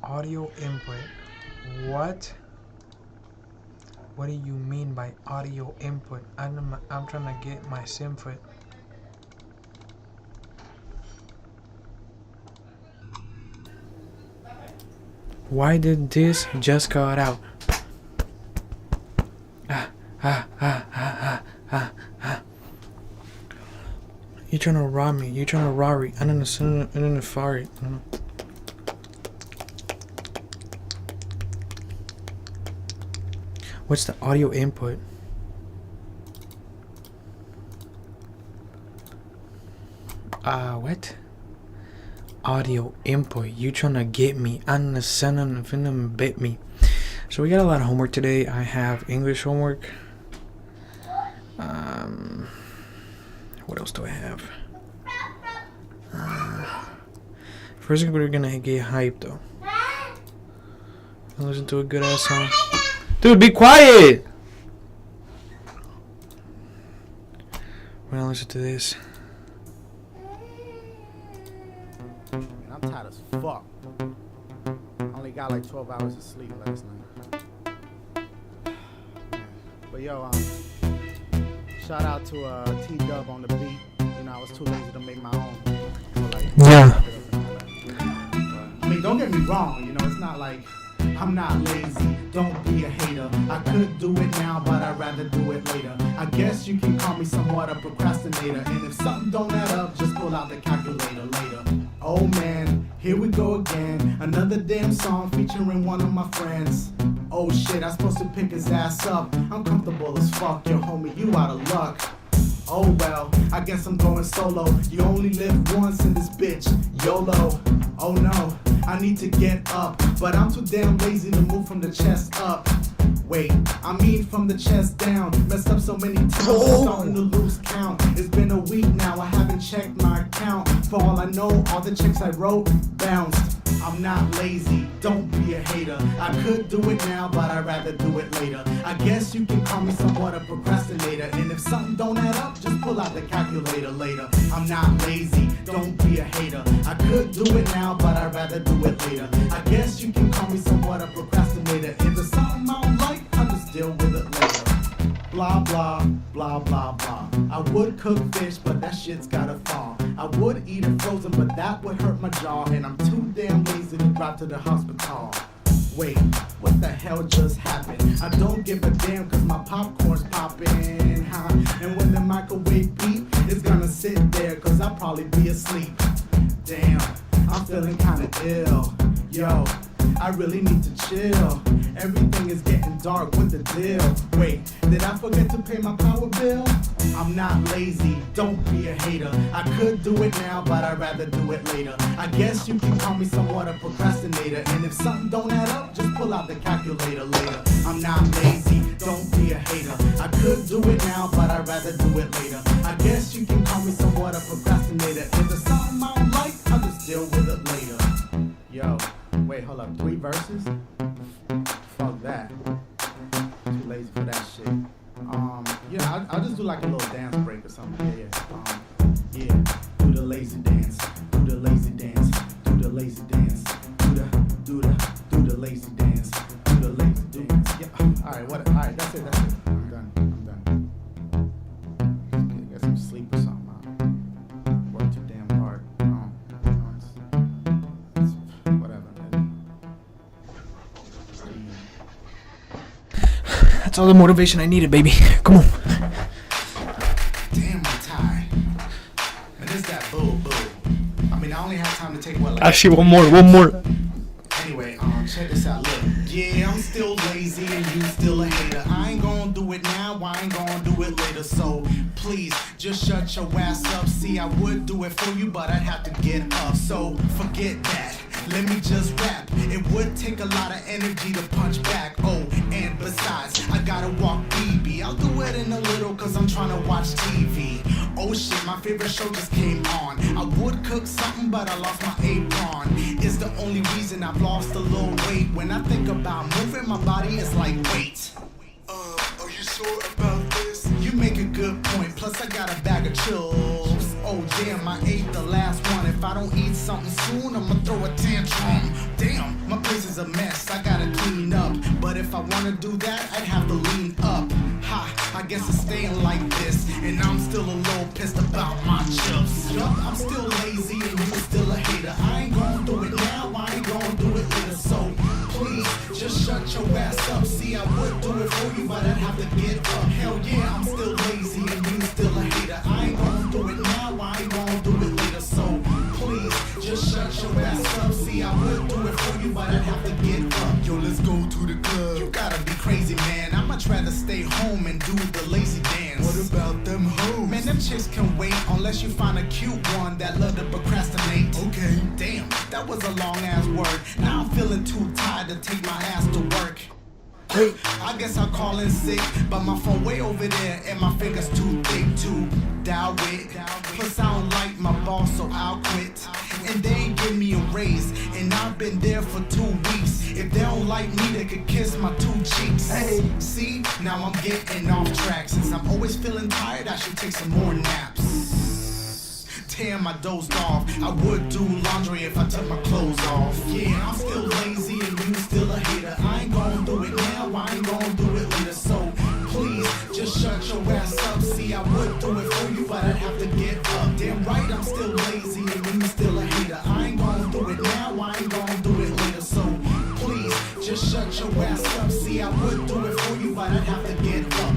Audio input. What? What do you mean by audio input? I'm trying to get my Simfoot. Why did this just got out? You trying to rob me? You trying to robbery? I'm in the fire. What's the audio input? What? Audio input. You trying to get me? I'm the son of finna bit me. So we got a lot of homework today. I have English homework. What else do I have? First, we're gonna get hyped though. Listen to a good ass song. Dude, be quiet! We're gonna listen to this. Man, I'm tired as fuck. I only got like 12 hours of sleep last night. But yo, shout out to T-Dub on the beat. You know, I was too lazy to make my own. So, like, Yeah. I mean, don't get me wrong, you know, it's not like I'm not lazy, don't be a hater. I could do it now, but I'd rather do it later. I guess you can call me somewhat a procrastinator. And if something don't add up, just pull out the calculator later. Oh man, here we go again. Another damn song featuring one of my friends. Oh shit, I'm supposed to pick his ass up. I'm comfortable as fuck, yo homie, you out of luck. Oh well, I guess I'm going solo. You only live once in this bitch, YOLO. Oh no, I need to get up, but I'm too damn lazy to move from the chest up. Wait, I mean from the chest down. Messed up so many times, I'm starting to lose count. It's been a week now, I haven't checked my account. For all I know, all the checks I wrote bounced. I'm not lazy, don't be a hater. I could do it now, but I'd rather do it later. I guess you can call me somewhat a procrastinator. And if something don't add up, just pull out the calculator later. I'm not lazy, don't be a hater. I could do it now, but I'd rather do it later. I guess you can call me somewhat a procrastinator. If there's something I don't like, I'll just deal with it later. Blah, blah, blah, blah, blah. I would cook fish, but that shit's gotta fall. I would eat it frozen, but that would hurt my jaw. And I'm too damn lazy to drive to the hospital. Wait, what the hell just happened? I don't give a damn cause my popcorn's popping, huh? And when the microwave beep, it's gonna sit there cause I'll probably be asleep. Damn, I'm feeling kinda ill. Yo, I really need to chill. Everything is getting dark, what the deal? Wait, did I forget to pay my power bill? I'm not lazy, don't be a hater. I could do it now, but I'd rather do it later. I guess you can call me somewhat a procrastinator. And if something don't add up, just pull out the calculator later. I'm not lazy, don't be a hater. I could do it now, but I'd rather do it later. I guess you can call me somewhat a procrastinator. If there's something I don't like, I'll just deal with it later. Yo, wait, hold up, 3 verses? Fuck that. Too lazy for that shit. Yeah, I'll just do like a little dance break or something. Yeah. Do the lazy dance. Do the lazy dance. Do the lazy dance. Do the lazy dance. Do the lazy dance. Yeah. Alright, that's it. I'm done. Get some sleep or something. Work too damn hard. Whatever, man. That's all the motivation I needed, baby. Come on. Damn, I'm tired. And it's that boo. I mean, I only have time to take what, like... Actually, one more. Anyway, check this out, look. Yeah, I'm still lazy and you still a hater. I ain't gonna do it now, I ain't gonna do it later. So, please, just shut your ass up. See, I would do it for you, but I'd have to get up. So, forget that. Let me just rap. It would take a lot of energy to punch back. Oh, and besides, I gotta walk BB. I'll do it in a little cause I'm trying to watch TV. Oh shit, my favorite show just came on. I would cook something, but I lost my apron. It's the only reason I've lost a little weight. When I think about moving my body, it's like, wait. Are you sure about this? You make a good point, plus I got a bag of chills. Oh damn, I ate the last one. If I don't eat something soon, I'ma throw a tantrum. Damn, my place is a mess, I gotta clean up. But if I wanna do that, I'd have to lean up. Ha, I guess it's staying like this. And I'm still a little pissed about my chips. Yup, I'm still lazy and you still a hater. I ain't gonna do it now, I ain't gonna do it later. So please, just shut your ass up. See, I would do it for you, but I'd have to get up. Hell yeah, I'm still lazy and you still a hater. I ain't gonna do it now, I ain't gonna do it later. So please, just shut your ass up. See, I would do it for you, but I'd have to get up. Yo, let's go to the club. You gotta be crazy, man. I'd much rather stay home and do the lazy dance. What about them hoes? Man, them chicks can wait unless you find a cute one that love to procrastinate. Okay. Damn, that was a long ass word. Now I'm feeling too tired to take my ass to work. I guess I'll call in sick, but my phone way over there and my fingers too thick to dial with. Plus I don't like my boss, so I'll quit. And they ain't give me a raise, and I've been there for 2 weeks. If they don't like me, they could kiss my 2 cheeks. Hey, see, now I'm getting off track. Since I'm always feeling tired, I should take some more naps. Damn, I dozed off. I would do laundry if I took my clothes off. Yeah, I'm still lazy and you still a hater. I ain't gonna do it now, I ain't gonna do it later. So please, just shut your ass up. See, I would do it for you, but I'd have to get up. Damn right, I'm still lazy and you still a hater. I ain't gonna do it now, I ain't gonna do it later. So please, just shut your ass up. See, I would do it for you, but I'd have to get up.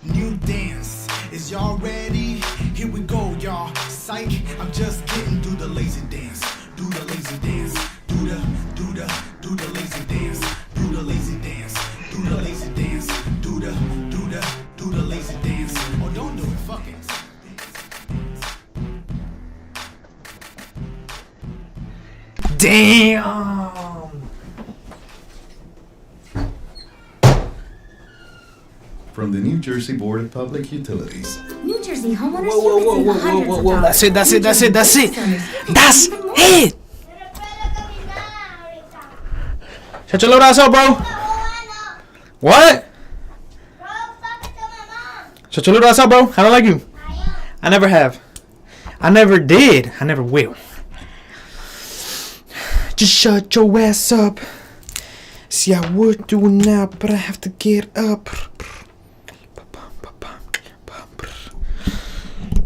New dance. Is y'all ready? Here we go, y'all. Psych, I'm just getting through the lazy dance. Do the lazy dance. Do the lazy dance. Do the lazy dance. Do the lazy dance. Do the lazy dance. Or don't do it, fuck it. Damn! From the New Jersey Board of Public Utilities. New Jersey homeowners Whoa. That's it. That's it! Shut your little ass up, bro. What? Shut your little ass up, bro. I don't like you. I never have. I never did. I never will. Just shut your ass up. See, I would do it now, but I have to get up.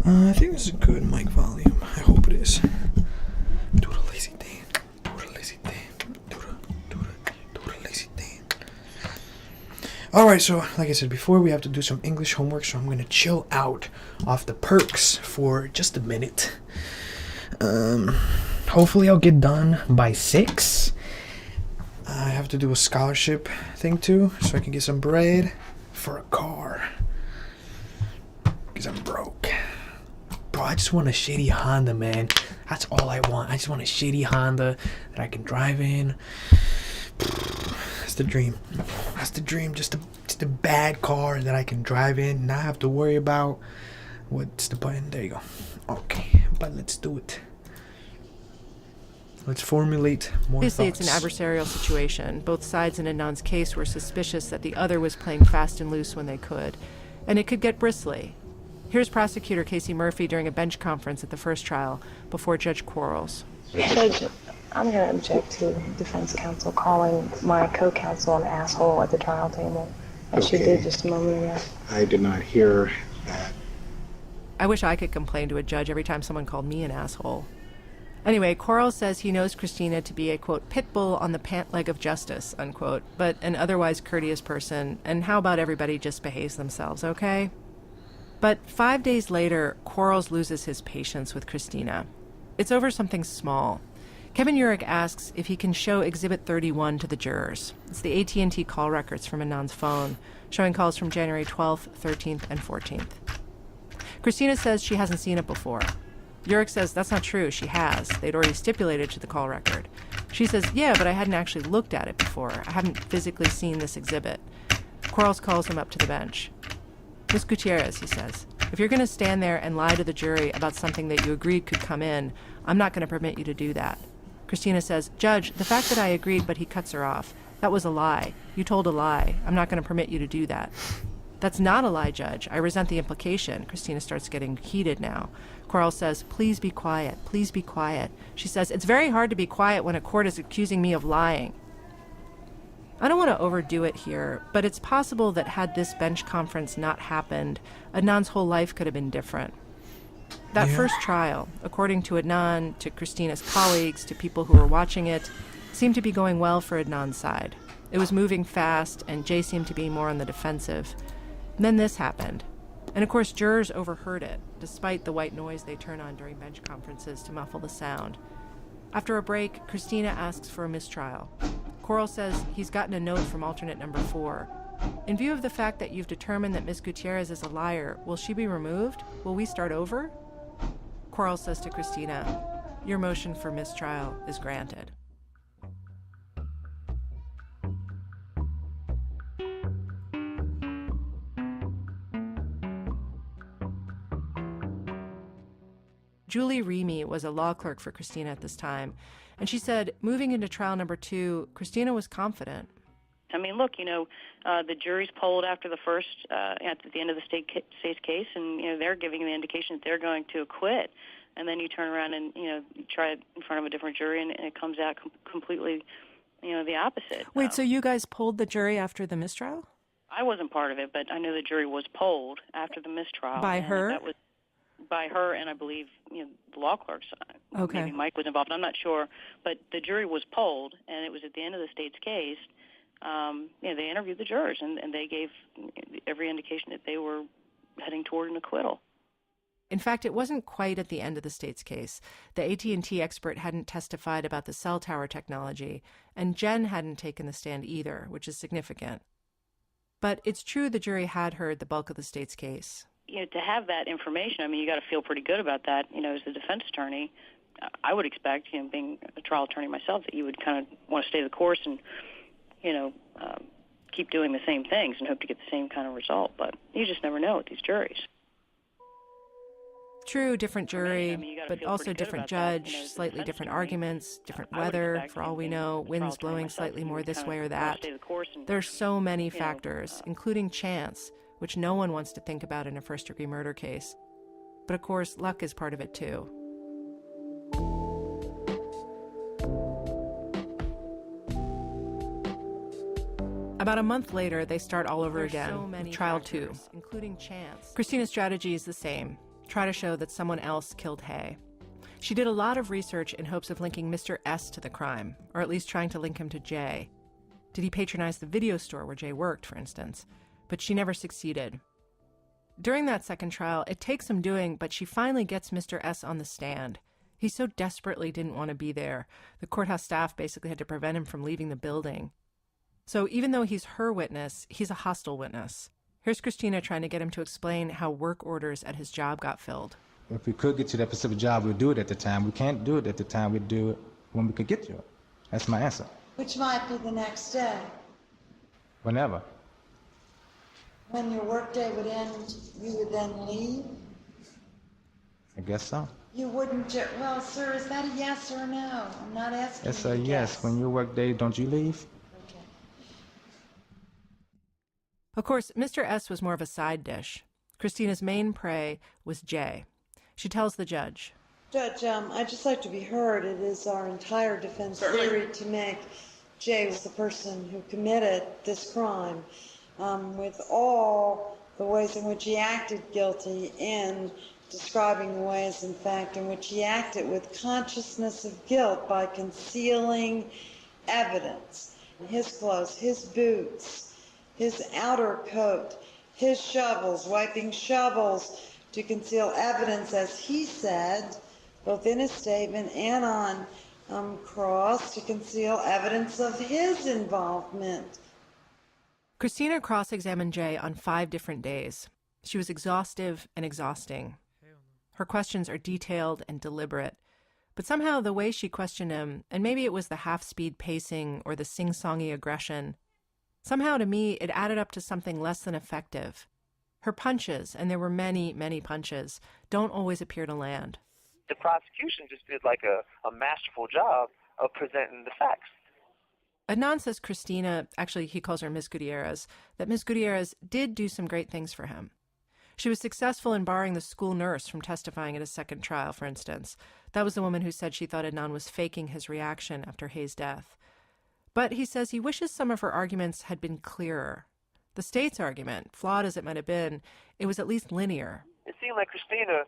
I think this is a good mic volume. I hope it is. Do the lazy thing. Do the lazy thing. Do the lazy thing. Alright, so like I said before, we have to do some English homework, so I'm gonna chill out off the perks for just a minute. Hopefully I'll get done by 6. I have to do a scholarship thing too, so I can get some bread for a car. Because I'm broke. Bro, I just want a shitty Honda, man. That's all I want. I just want a shitty Honda that I can drive in. That's the dream. That's the dream. Just a bad car that I can drive in, not have to worry about. What's the button? There you go. Okay, but let's do it. Let's formulate more Obviously, thoughts. it's an adversarial situation. Both sides in Adnan's case were suspicious that the other was playing fast and loose when they could, and it could get bristly. Here's prosecutor Casey Murphy during a bench conference at the first trial before Judge Quarles. Judge, I'm going to object to defense counsel calling my co-counsel an asshole at the trial table, as she did just a moment ago. I did not hear that. I wish I could complain to a judge every time someone called me an asshole. Anyway, Quarles says he knows Christina to be a, quote, pit bull on the pant leg of justice, unquote, but an otherwise courteous person, and how about everybody just behaves themselves, okay? But 5 days later, Quarles loses his patience with Christina. It's over something small. Kevin Urich asks if he can show Exhibit 31 to the jurors. It's the AT&T call records from Adnan's phone, showing calls from January 12th, 13th, and 14th. Christina says she hasn't seen it before. Urich says that's not true, she has. They'd already stipulated to the call record. She says, yeah, but I hadn't actually looked at it before. I haven't physically seen this exhibit. Quarles calls him up to the bench. Ms. Gutierrez, he says, if you're going to stand there and lie to the jury about something that you agreed could come in, I'm not going to permit you to do that. Christina says, Judge, the fact that I agreed, but he cuts her off. That was a lie. You told a lie. I'm not going to permit you to do that. "That's not a lie, Judge. I resent the implication." Christina starts getting heated now. Quarles says, "Please be quiet. Please be quiet." She says, "It's very hard to be quiet when a court is accusing me of lying." I don't want to overdo it here, but it's possible that had this bench conference not happened, Adnan's whole life could have been different. That first trial, according to Adnan, to Christina's colleagues, to people who were watching it, seemed to be going well for Adnan's side. It was moving fast, and Jay seemed to be more on the defensive. And then this happened. And of course, jurors overheard it, despite the white noise they turn on during bench conferences to muffle the sound. After a break, Christina asks for a mistrial. Quarles says he's gotten a note from alternate number 4. In view of the fact that you've determined that Ms. Gutierrez is a liar, will she be removed? Will we start over? Quarles says to Christina, "Your motion for mistrial is granted." Julie Remy was a law clerk for Christina at this time, and she said, moving into trial number 2, Christina was confident. I mean, look, the jury's polled after the first, at the end of the state's case, and, they're giving the indication that they're going to acquit. And then you turn around and, you try it in front of a different jury, and it comes out completely, the opposite. Wait, so you guys polled the jury after the mistrial? I wasn't part of it, but I know the jury was polled after the mistrial. By her? That was by her, and I believe, the law clerks. Okay. Maybe Mike was involved. I'm not sure. But the jury was polled, and it was at the end of the state's case. They interviewed the jurors, and they gave every indication that they were heading toward an acquittal. In fact, it wasn't quite at the end of the state's case. The AT&T expert hadn't testified about the cell tower technology, and Jen hadn't taken the stand either, which is significant. But it's true the jury had heard the bulk of the state's case. To have that information, you got to feel pretty good about that. As the defense attorney, I would expect, being a trial attorney myself, that you would kind of want to stay the course and, keep doing the same things and hope to get the same kind of result. But you just never know with these juries. True, different jury, you gotta but feel also pretty good different about that, judge, as the slightly defense different attorney. arguments, different I would weather, expect, for all we being know, a trial winds attorney blowing myself, slightly you more would this kind way or of that. want to stay the course and, There's so many factors, including chance, which no one wants to think about in a first-degree murder case. But of course, luck is part of it too. About a month later, they start all over again, so with trial factors, 2, including chance. Christina's strategy is the same: try to show that someone else killed Hay. She did a lot of research in hopes of linking Mr. S to the crime, or at least trying to link him to Jay. Did he patronize the video store where Jay worked, for instance? But she never succeeded. During that second trial, it takes some doing, but she finally gets Mr. S on the stand. He so desperately didn't want to be there. The courthouse staff basically had to prevent him from leaving the building. So even though he's her witness, he's a hostile witness. Here's Christina trying to get him to explain how work orders at his job got filled. If we could get to that specific job, we'd do it at the time. We can't do it at the time. We'd do it when we could get to it. That's my answer. Which might be the next day. Whenever. When your workday would end, you would then leave? I guess so. You wouldn't well, sir, is that a yes or a no? I'm not asking That's you a to yes. guess. When your workday, don't you leave? Okay. Of course, Mr. S was more of a side dish. Christina's main prey was Jay. She tells the judge, Judge, I'd just like to be heard. It is our entire defense theory to make Jay was the person who committed this crime, with all the ways in which he acted guilty and describing the ways, in fact, in which he acted with consciousness of guilt by concealing evidence. His clothes, his boots, his outer coat, his shovels, wiping shovels to conceal evidence, as he said, both in his statement and on cross, to conceal evidence of his involvement. Christina cross-examined Jay on 5 different days. She was exhaustive and exhausting. Her questions are detailed and deliberate. But somehow the way she questioned him, and maybe it was the half-speed pacing or the sing-songy aggression, somehow to me it added up to something less than effective. Her punches, and there were many, many punches, don't always appear to land. The prosecution just did like a masterful job of presenting the facts. Adnan says Christina, actually he calls her Ms. Gutierrez, that Ms. Gutierrez did do some great things for him. She was successful in barring the school nurse from testifying at his second trial, for instance. That was the woman who said she thought Adnan was faking his reaction after Hayes' death. But he says he wishes some of her arguments had been clearer. The state's argument, flawed as it might have been, it was at least linear. It seemed like Christina,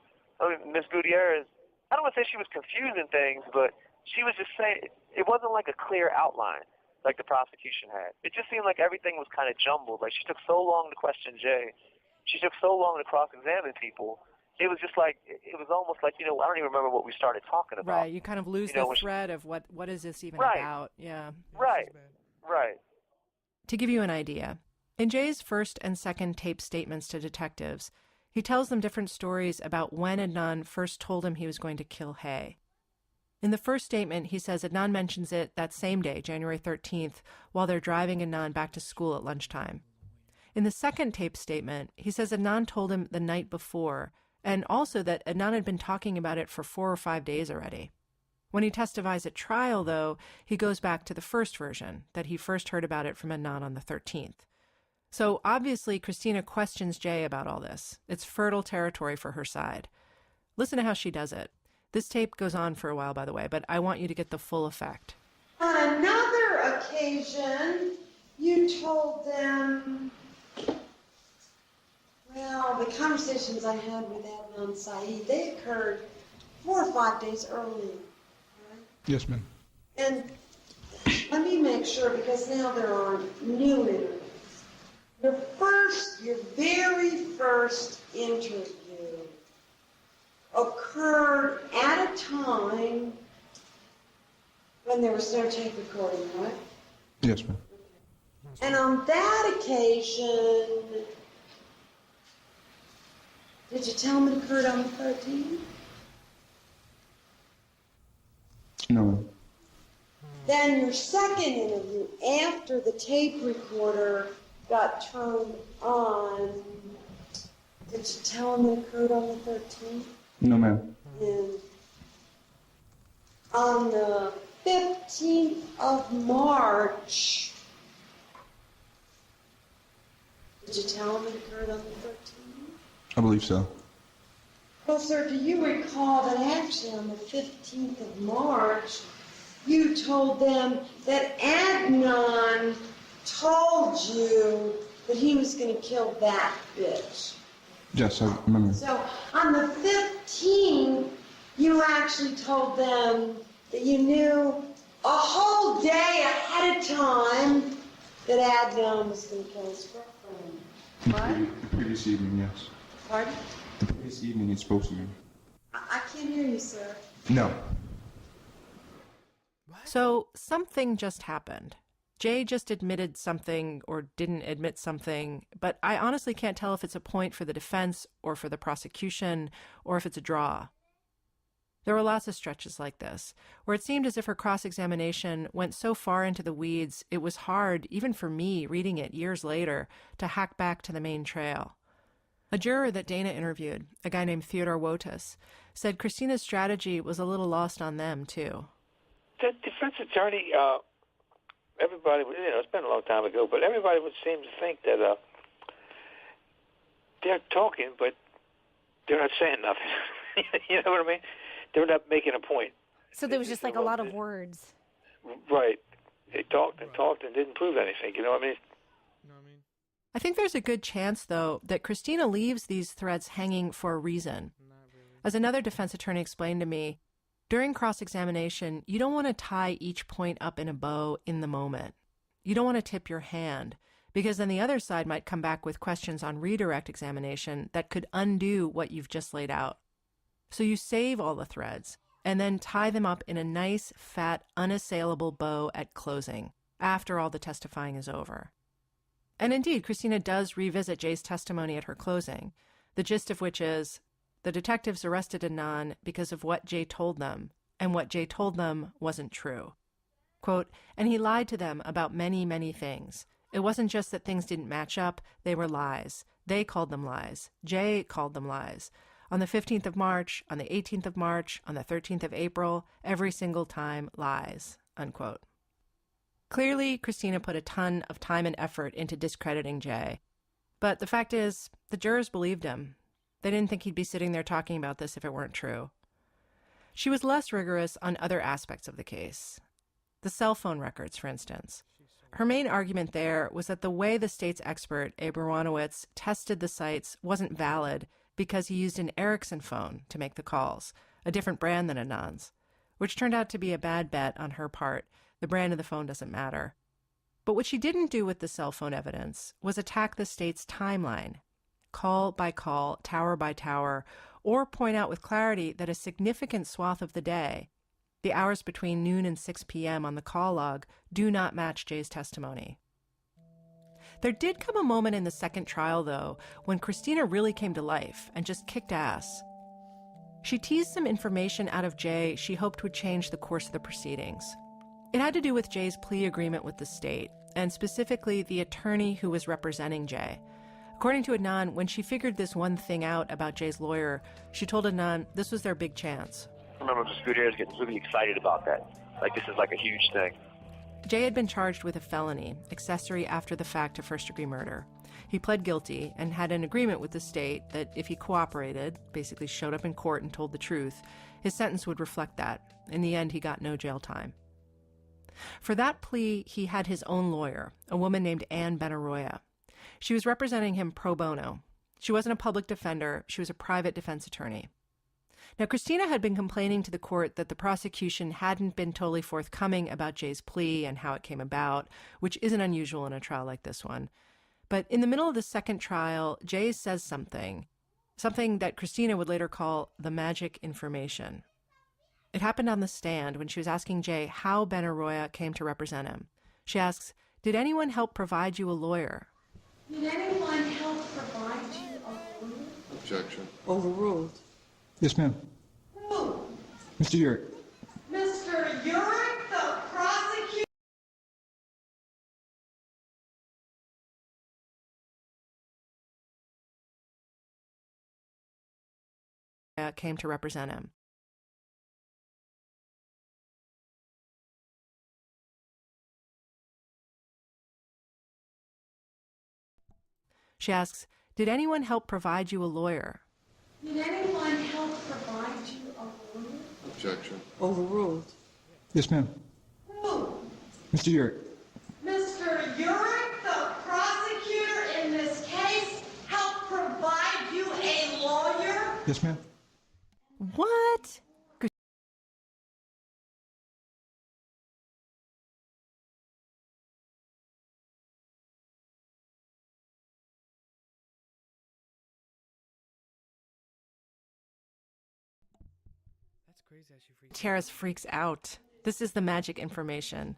Ms. Gutierrez, I don't want to say she was confusing things, but she was just saying, it wasn't like a clear outline like the prosecution had. It just seemed like everything was kind of jumbled. Like, she took so long to question Jay. She took so long to cross-examine people. It was just like, it was almost like, I don't even remember what we started talking about. Right, you kind of lose the thread of what is this even about. Yeah. Right. To give you an idea, in Jay's first and second tape statements to detectives, he tells them different stories about when Adnan first told him he was going to kill Hay. In the first statement, he says Adnan mentions it that same day, January 13th, while they're driving Adnan back to school at lunchtime. In the second tape statement, he says Adnan told him the night before, and also that Adnan had been talking about it for 4 or 5 days already. When he testifies at trial, though, he goes back to the first version, that he first heard about it from Adnan on the 13th. So obviously, Christina questions Jay about all this. It's fertile territory for her side. Listen to how she does it. This tape goes on for a while, by the way, but I want you to get the full effect. On another occasion, you told them, well, the conversations I had with Adnan Saeed, they occurred 4 or 5 days earlier, right? Yes, ma'am. And let me make sure, because now there are new interviews. Your very first interview occurred at a time when there was no tape recording, right? Yes, ma'am. And on that occasion, did you tell him it occurred on the 13th? No, ma'am. Then your second interview, after the tape recorder got turned on, did you tell him it occurred on the 13th? No, ma'am. And on the 15th of March, did you tell him it occurred on the 13th? I believe so. Well, sir, do you recall that actually on the 15th of March, you told them that Adnan told you that he was going to kill that bitch? Yes, I remember. So on the 15th, you actually told them that you knew a whole day ahead of time that Adnan was going to kill his girlfriend. What? The previous evening, yes. Pardon? The previous evening it's supposed to be. I can't hear you, sir. No. So something just happened. Jay just admitted something or didn't admit something, but I honestly can't tell if it's a point for the defense or for the prosecution or if it's a draw. There were lots of stretches like this, where it seemed as if her cross-examination went so far into the weeds, it was hard, even for me, reading it years later, to hack back to the main trail. A juror that Dana interviewed, a guy named Theodore Wotus, said Christina's strategy was a little lost on them, too. The defense attorney, everybody, it's been a long time ago, but everybody would seem to think that they're talking, but they're not saying nothing. You know what I mean? They're not making a point. So there was just like a lot of words. Right. They talked and didn't prove anything. You know what I mean? I think there's a good chance, though, that Christina leaves these threads hanging for a reason. As another defense attorney explained to me, during cross-examination, you don't want to tie each point up in a bow in the moment. You don't want to tip your hand, because then the other side might come back with questions on redirect examination that could undo what you've just laid out. So you save all the threads and then tie them up in a nice, fat, unassailable bow at closing, after all the testifying is over. And indeed, Christina does revisit Jay's testimony at her closing, the gist of which is, the detectives arrested Adnan because of what Jay told them, and what Jay told them wasn't true. Quote, and he lied to them about many, many things. It wasn't just that things didn't match up, they were lies. They called them lies. Jay called them lies. On the 15th of March, on the 18th of March, on the 13th of April, every single time, lies, unquote. Clearly, Christina put a ton of time and effort into discrediting Jay. But the fact is, the jurors believed him. They didn't think he'd be sitting there talking about this if it weren't true. She was less rigorous on other aspects of the case. The cell phone records, for instance. Her main argument there was that the way the state's expert, Abramowitz, tested the sites wasn't valid because he used an Ericsson phone to make the calls, a different brand than Adnan's, which turned out to be a bad bet on her part. The brand of the phone doesn't matter. But what she didn't do with the cell phone evidence was attack the state's timeline, call by call, tower by tower, or point out with clarity that a significant swath of the day, the hours between noon and 6 p.m. on the call log, do not match Jay's testimony. There did come a moment in the second trial, though, when Christina really came to life and just kicked ass. She teased some information out of Jay she hoped would change the course of the proceedings. It had to do with Jay's plea agreement with the state, and specifically the attorney who was representing Jay. According to Adnan, when she figured this one thing out about Jay's lawyer, she told Adnan this was their big chance. I remember Ms. Gutierrez getting really excited about that. Like, this is like a huge thing. Jay had been charged with a felony, accessory after the fact to first-degree murder. He pled guilty and had an agreement with the state that if he cooperated, basically showed up in court and told the truth, his sentence would reflect that. In the end, he got no jail time. For that plea, he had his own lawyer, a woman named Anne Benaroya. She was representing him pro bono. She wasn't a public defender. She was a private defense attorney. Now, Christina had been complaining to the court that the prosecution hadn't been totally forthcoming about Jay's plea and how it came about, which isn't unusual in a trial like this one. But in the middle of the second trial, Jay says something that Christina would later call the magic information. It happened on the stand when she was asking Jay how Benaroya came to represent him. She asks, "Did anyone help provide you a lawyer?" Did anyone help provide you a lawyer? Objection. Overruled. Yes, ma'am. Who? Mr. Urick. Mr. Urick, the prosecutor? Came to represent him. She asks, "Did anyone help provide you a lawyer?" Did anyone help provide you a lawyer? Objection. Overruled. Yes, ma'am. Who? Mr. Urick. Mr. Urick, the prosecutor in this case, helped provide you a lawyer? Yes, ma'am. What? Gutierrez freaks out. This is the magic information.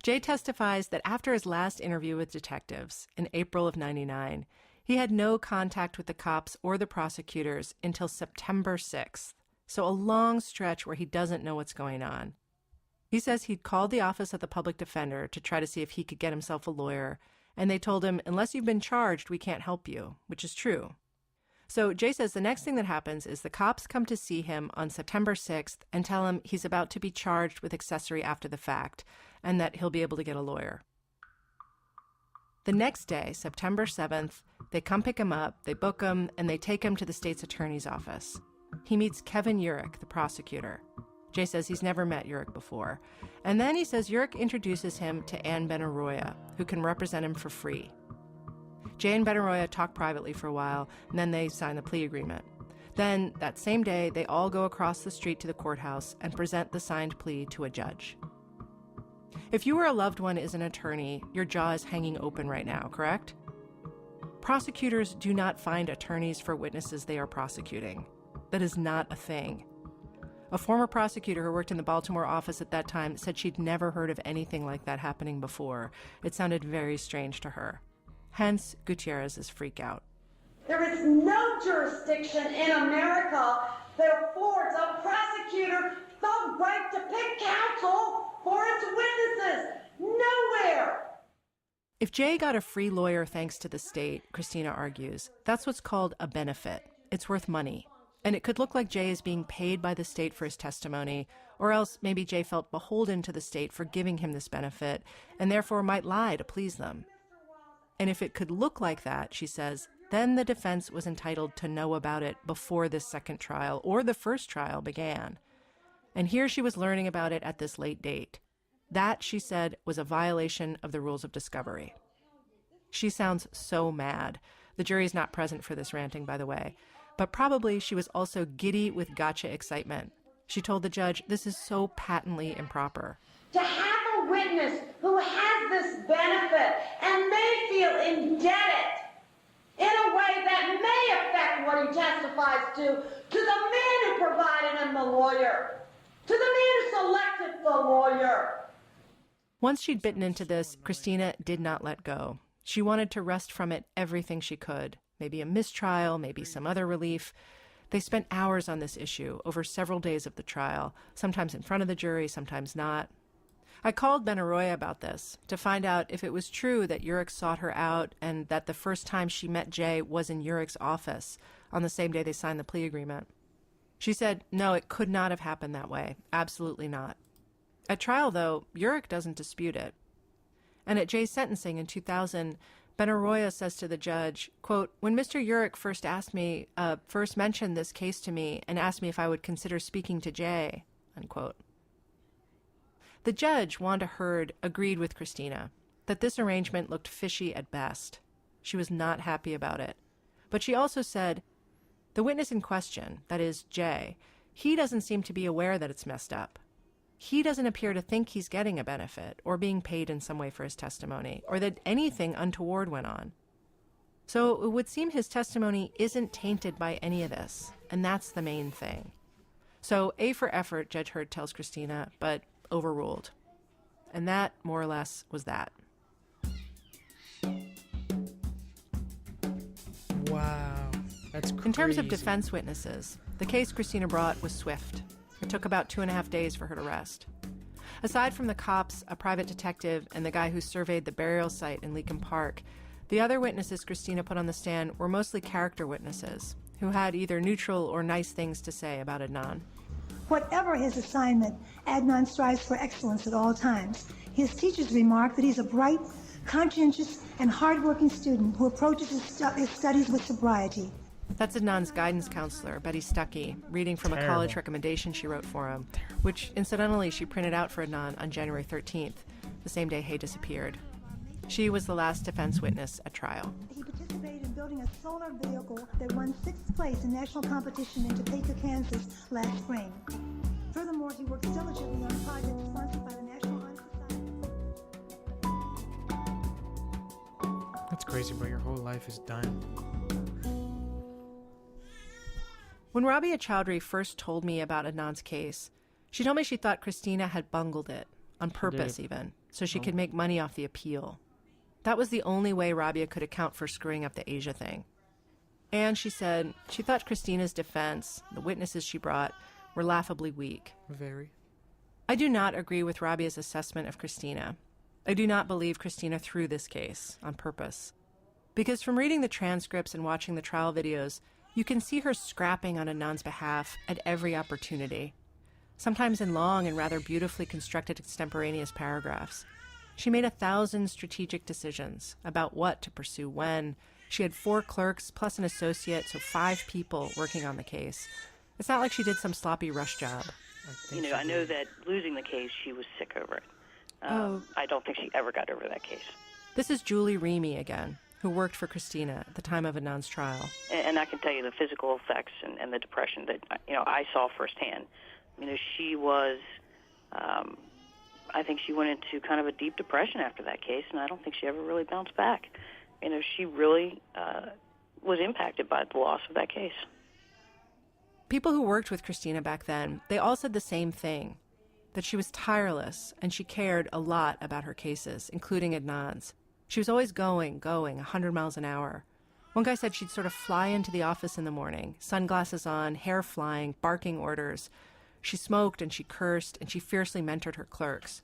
Jay testifies that after his last interview with detectives in April of '99, he had no contact with the cops or the prosecutors until September 6th, so a long stretch where he doesn't know what's going on. He says he'd called the office of the public defender to try to see if he could get himself a lawyer, and they told him, "Unless you've been charged, we can't help you," which is true. So Jay says the next thing that happens is the cops come to see him on September 6th and tell him he's about to be charged with accessory after the fact and that he'll be able to get a lawyer. The next day, September 7th, they come pick him up, they book him, and they take him to the state's attorney's office. He meets Kevin Urick, the prosecutor. Jay says he's never met Urick before. And then he says Urick introduces him to Anne Benaroya, who can represent him for free. Jay and Benaroya talk privately for a while, and then they sign the plea agreement. Then, that same day, they all go across the street to the courthouse and present the signed plea to a judge. If you or a loved one is an attorney, your jaw is hanging open right now, correct? Prosecutors do not find attorneys for witnesses they are prosecuting. That is not a thing. A former prosecutor who worked in the Baltimore office at that time said she'd never heard of anything like that happening before. It sounded very strange to her. Hence, Gutierrez's freak out. There is no jurisdiction in America that affords a prosecutor the right to pick counsel for its witnesses. Nowhere! If Jay got a free lawyer thanks to the state, Christina argues, that's what's called a benefit. It's worth money. And it could look like Jay is being paid by the state for his testimony, or else maybe Jay felt beholden to the state for giving him this benefit, and therefore might lie to please them. And if it could look like that, she says, then the defense was entitled to know about it before this second trial or the first trial began. And here she was learning about it at this late date. That, she said, was a violation of the rules of discovery. She sounds so mad. The jury's not present for this ranting, by the way. But probably she was also giddy with gotcha excitement. She told the judge, this is so patently improper. To have a witness who has this benefit and may feel indebted in a way that may affect what he testifies to the man who provided him the lawyer, to the man who selected the lawyer. Once she'd bitten into this, Christina did not let go. She wanted to wrest from it everything she could. Maybe a mistrial, maybe some other relief. They spent hours on this issue over several days of the trial, sometimes in front of the jury, sometimes not. I called Benaroya about this to find out if it was true that Yurick sought her out and that the first time she met Jay was in Yurick's office on the same day they signed the plea agreement. She said, no, it could not have happened that way. Absolutely not. At trial, though, Yurick doesn't dispute it. And at Jay's sentencing in 2000, Benaroya says to the judge, quote, when Mr. Yurick first mentioned this case to me and asked me if I would consider speaking to Jay, unquote. The judge, Wanda Hurd, agreed with Christina that this arrangement looked fishy at best. She was not happy about it. But she also said, the witness in question, that is, Jay, he doesn't seem to be aware that it's messed up. He doesn't appear to think he's getting a benefit or being paid in some way for his testimony, or that anything untoward went on. So it would seem his testimony isn't tainted by any of this, and that's the main thing. So A for effort, Judge Hurd tells Christina, but overruled. And that, more or less, was that. Wow, that's crazy. In terms of defense witnesses, the case Christina brought was swift. It took about 2.5 days for her to rest. Aside from the cops, a private detective, and the guy who surveyed the burial site in Leakin Park, the other witnesses Christina put on the stand were mostly character witnesses who had either neutral or nice things to say about Adnan. Whatever his assignment, Adnan strives for excellence at all times. His teachers remark that he's a bright, conscientious, and hardworking student who approaches his studies with sobriety. That's Adnan's guidance counselor, Betty Stuckey, reading from a college recommendation she wrote for him, which, incidentally, she printed out for Adnan on January 13th, the same day Hay disappeared. She was the last defense witness at trial. He participated in building a solar vehicle that won 6th place in national competition in Topeka, Kansas last spring. Furthermore, he works diligently on projects sponsored by the National Honor Society. That's crazy, bro. Your whole life is done. When Rabia Chowdhury first told me about Adnan's case, she told me she thought Christina had bungled it, on purpose even, so she could make money off the appeal. That was the only way Rabia could account for screwing up the Asia thing. And she said she thought Christina's defense, the witnesses she brought, were laughably weak. Very. I do not agree with Rabia's assessment of Christina. I do not believe Christina threw this case on purpose. Because from reading the transcripts and watching the trial videos, you can see her scrapping on Adnan's behalf at every opportunity, sometimes in long and rather beautifully constructed extemporaneous paragraphs. She made 1,000 strategic decisions about what to pursue when. She had 4 clerks plus an associate, so 5 people working on the case. It's not like she did some sloppy rush job. I know that losing the case, she was sick over it. I don't think she ever got over that case. This is Julie Remy again, who worked for Christina at the time of Adnan's trial. And I can tell you the physical effects and the depression that, I saw firsthand. She was, I think she went into kind of a deep depression after that case, and I don't think she ever really bounced back. She really was impacted by the loss of that case. People who worked with Christina back then, they all said the same thing, that she was tireless and she cared a lot about her cases, including Adnan's. She was always going 100 miles an hour. One guy said she'd sort of fly into the office in the morning, sunglasses on, hair flying, barking orders. She smoked and she cursed and she fiercely mentored her clerks.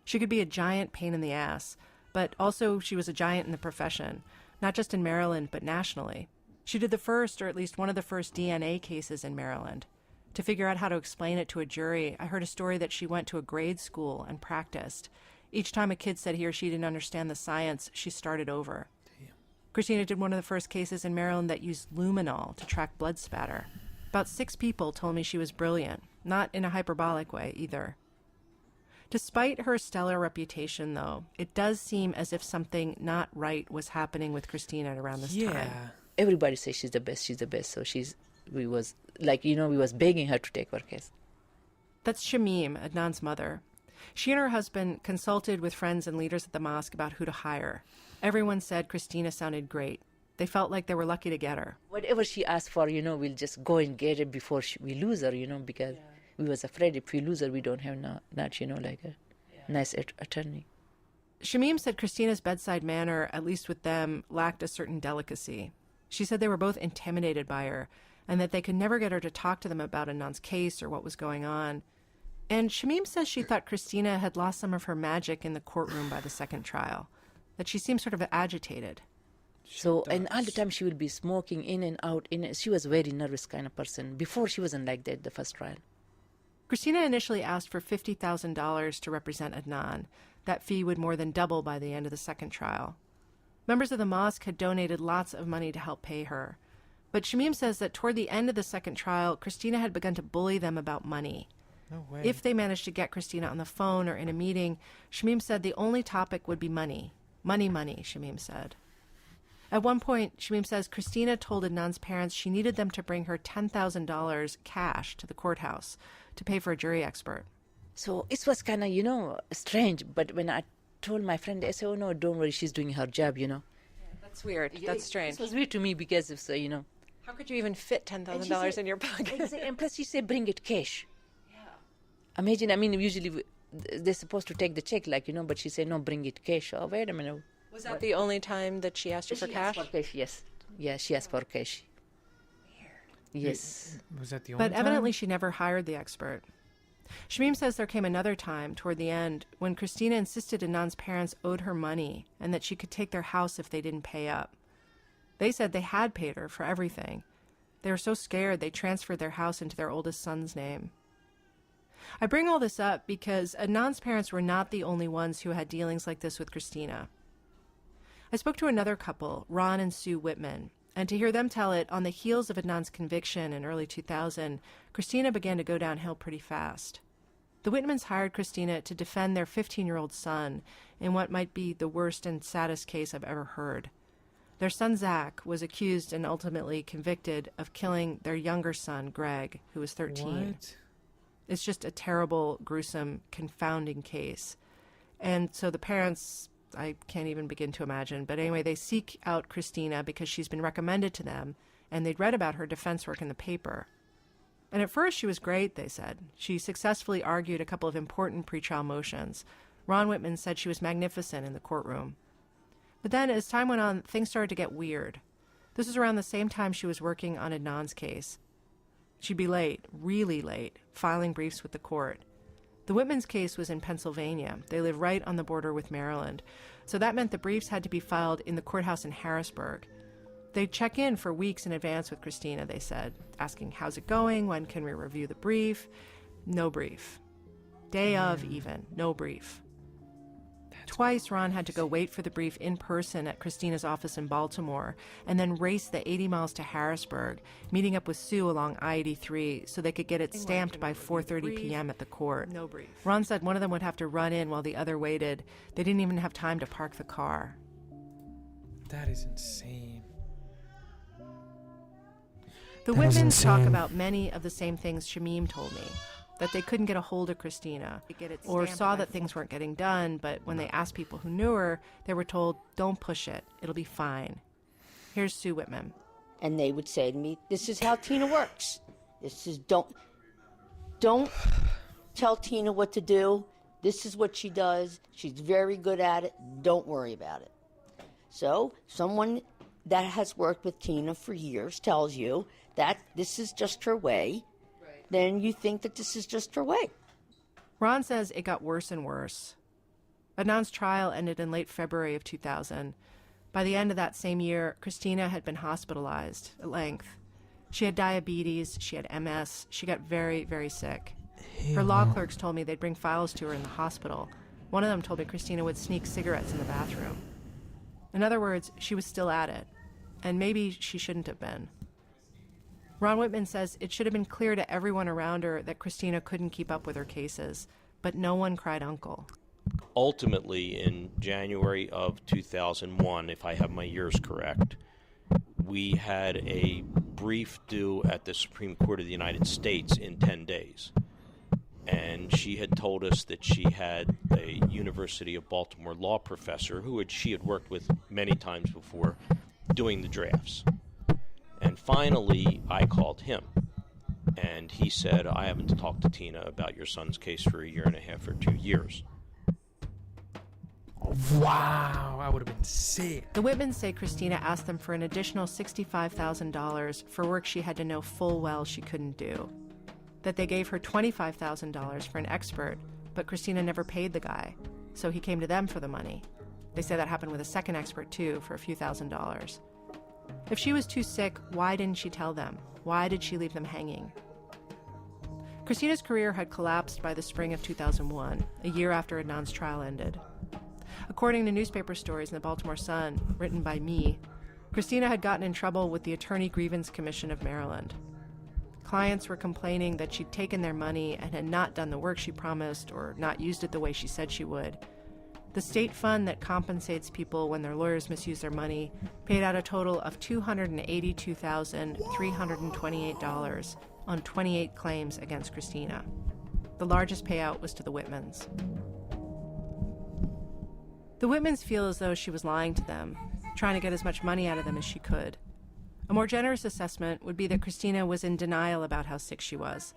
She could be a giant pain in the ass, but also she was a giant in the profession, not just in Maryland, but nationally. She did the first, or at least one of the first, DNA cases in Maryland. To figure out how to explain it to a jury, I heard a story that she went to a grade school and practiced. Each time a kid said he or she didn't understand the science, she started over. Damn. Christina did one of the first cases in Maryland that used luminol to track blood spatter. About 6 people told me she was brilliant, not in a hyperbolic way either. Despite her stellar reputation, though, it does seem as if something not right was happening with Christina at around this time. Everybody says she's the best, so we was begging her to take our case. That's Shamim, Adnan's mother. She and her husband consulted with friends and leaders at the mosque about who to hire. Everyone said Christina sounded great. They felt like they were lucky to get her. Whatever she asked for, we'll just go and get it before we lose her, because we was afraid if we lose her, we don't have not like a nice attorney. Shamim said Christina's bedside manner, at least with them, lacked a certain delicacy. She said they were both intimidated by her and that they could never get her to talk to them about Adnan's case or what was going on. And Shamim says she thought Christina had lost some of her magic in the courtroom by the second trial, that she seemed sort of agitated. And all the time she would be smoking in and out. She was a very nervous kind of person. Before, she wasn't like that the first trial. Christina initially asked for $50,000 to represent Adnan. That fee would more than double by the end of the second trial. Members of the mosque had donated lots of money to help pay her. But Shamim says that toward the end of the second trial, Christina had begun to bully them about money. No way. If they managed to get Christina on the phone or in a meeting, Shamim said the only topic would be money. Money, Shamim said. At one point, Shamim says Christina told Adnan's parents she needed them to bring her $10,000 cash to the courthouse to pay for a jury expert. So it was kind of, strange. But when I told my friend, I said, oh, no, don't worry, she's doing her job, Yeah, that's weird. That's strange. It was weird to me because of, How could you even fit $10,000 in your pocket? And plus she said, bring it cash. Yeah. Imagine, usually they're supposed to take the check, but she said, no, bring it cash. Oh, wait a minute. Was that the only time that she asked you for cash? Asked for cash, yes. Yeah, she asked for cash. Weird. Yes. Was that the only time? But evidently she never hired the expert. Shamim says there came another time, toward the end, when Christina insisted Adnan's parents owed her money and that she could take their house if they didn't pay up. They said they had paid her for everything. They were so scared they transferred their house into their oldest son's name. I bring all this up because Adnan's parents were not the only ones who had dealings like this with Christina. I spoke to another couple, Ron and Sue Whitman, and to hear them tell it, on the heels of Adnan's conviction in early 2000, Christina began to go downhill pretty fast. The Whitmans hired Christina to defend their 15-year-old son in what might be the worst and saddest case I've ever heard. Their son, Zach, was accused and ultimately convicted of killing their younger son, Greg, who was 13. What? It's just a terrible, gruesome, confounding case. And so the parents, I can't even begin to imagine. But anyway, they seek out Christina because she's been recommended to them, and they'd read about her defense work in the paper. And at first she was great, they said. She successfully argued a couple of important pretrial motions. Ron Whitman said she was magnificent in the courtroom. But then, as time went on, things started to get weird. This was around the same time she was working on Adnan's case. She'd be late, really late, filing briefs with the court. The Whitmans' case was in Pennsylvania. They live right on the border with Maryland. So that meant the briefs had to be filed in the courthouse in Harrisburg. They'd check in for weeks in advance with Christina, they said, asking, how's it going? When can we review the brief? No brief. Day of, even. No brief. Twice, Ron had to go wait for the brief in person at Christina's office in Baltimore and then race the 80 miles to Harrisburg, meeting up with Sue along I-83 so they could get it stamped by 4:30 p.m. at the court. No brief. Ron said one of them would have to run in while the other waited. They didn't even have time to park the car. That is insane. The Whitmans talk about many of the same things Shamim told me. That they couldn't get a hold of Christina, or saw that things weren't getting done, but when they asked people who knew her, they were told, don't push it, it'll be fine. Here's Sue Whitman. And they would say to me, this is how Tina works. This is, don't tell Tina what to do. This is what she does. She's very good at it. Don't worry about it. So someone that has worked with Tina for years tells you that this is just her way. Then you think that this is just her way. Ron says it got worse and worse. Adnan's trial ended in late February of 2000. By the end of that same year, Christina had been hospitalized at length. She had diabetes, she had MS, she got very, very sick. Her law clerks told me they'd bring files to her in the hospital. One of them told me Christina would sneak cigarettes in the bathroom. In other words, she was still at it, and maybe she shouldn't have been. Ron Whitman says it should have been clear to everyone around her that Christina couldn't keep up with her cases, but no one cried uncle. Ultimately, in January of 2001, if I have my years correct, we had a brief due at the Supreme Court of the United States in 10 days. And she had told us that she had a University of Baltimore law professor who she had worked with many times before doing the drafts. And finally, I called him. And he said, I haven't talked to Tina about your son's case for a year and a half or 2 years. Wow, I would have been sick. The Whitmans say Christina asked them for an additional $65,000 for work she had to know full well she couldn't do. That they gave her $25,000 for an expert, but Christina never paid the guy, so he came to them for the money. They say that happened with a second expert, too, for a few $1,000s. If she was too sick, why didn't she tell them? Why did she leave them hanging? Christina's career had collapsed by the spring of 2001, a year after Adnan's trial ended. According to newspaper stories in the Baltimore Sun, written by me, Christina had gotten in trouble with the Attorney Grievance Commission of Maryland. Clients were complaining that she'd taken their money and had not done the work she promised or not used it the way she said she would. The state fund that compensates people when their lawyers misuse their money paid out a total of $282,328 on 28 claims against Christina. The largest payout was to the Whitmans. The Whitmans feel as though she was lying to them, trying to get as much money out of them as she could. A more generous assessment would be that Christina was in denial about how sick she was.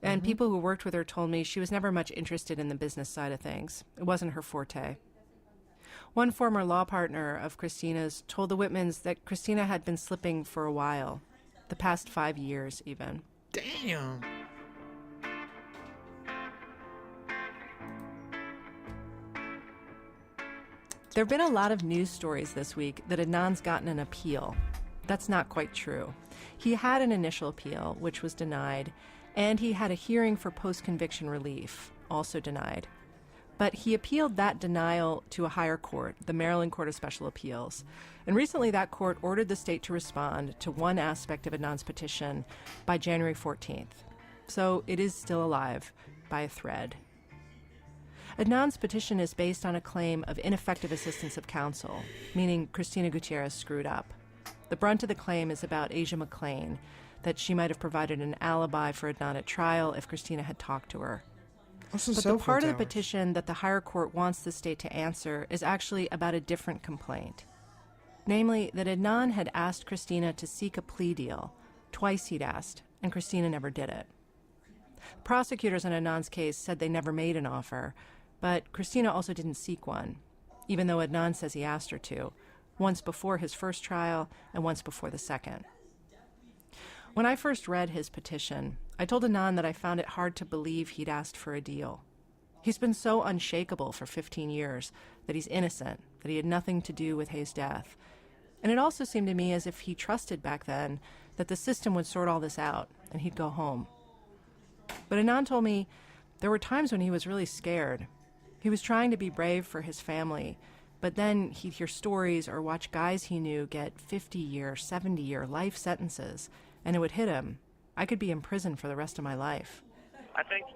And people who worked with her told me she was never much interested in the business side of things. It wasn't her forte. One former law partner of Christina's told the Whitmans that Christina had been slipping for a while, the past 5 years even. Damn. There have been a lot of news stories this week that Adnan's gotten an appeal. That's not quite true. He had an initial appeal, which was denied, and he had a hearing for post-conviction relief, also denied. But he appealed that denial to a higher court, the Maryland Court of Special Appeals. And recently that court ordered the state to respond to one aspect of Adnan's petition by January 14th. So it is still alive by a thread. Adnan's petition is based on a claim of ineffective assistance of counsel, meaning Cristina Gutierrez screwed up. The brunt of the claim is about Asia McClain, that she might have provided an alibi for Adnan at trial if Christina had talked to her. But the part of the petition that the higher court wants the state to answer is actually about a different complaint. Namely, that Adnan had asked Christina to seek a plea deal. Twice he'd asked, and Christina never did it. Prosecutors in Adnan's case said they never made an offer, but Christina also didn't seek one, even though Adnan says he asked her to, once before his first trial and once before the second. When I first read his petition, I told Adnan that I found it hard to believe he'd asked for a deal. He's been so unshakable for 15 years that he's innocent, that he had nothing to do with Hayes' death. And it also seemed to me as if he trusted back then that the system would sort all this out and he'd go home. But Adnan told me there were times when he was really scared. He was trying to be brave for his family, but then he'd hear stories or watch guys he knew get 50-year, 70-year life sentences, and it would hit him. I could be in prison for the rest of my life. I think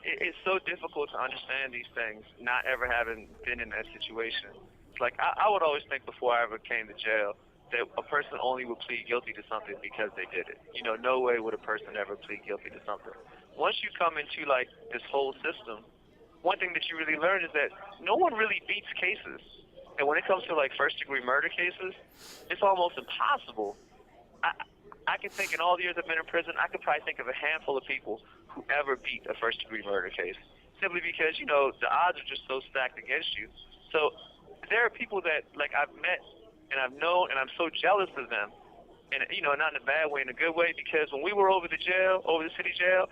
it's so difficult to understand these things, not ever having been in that situation. It's like I would always think before I ever came to jail that a person only would plead guilty to something because they did it. You know, no way would a person ever plead guilty to something. Once you come into, like, this whole system, one thing that you really learn is that no one really beats cases. And when it comes to, like, first-degree murder cases, it's almost impossible. I can think in all the years I've been in prison, I could probably think of a handful of people who ever beat a first-degree murder case, simply because, you know, the odds are just so stacked against you. So there are people that, like, I've met and I've known, and I'm so jealous of them. And, you know, not in a bad way, in a good way, because when we were over the city jail,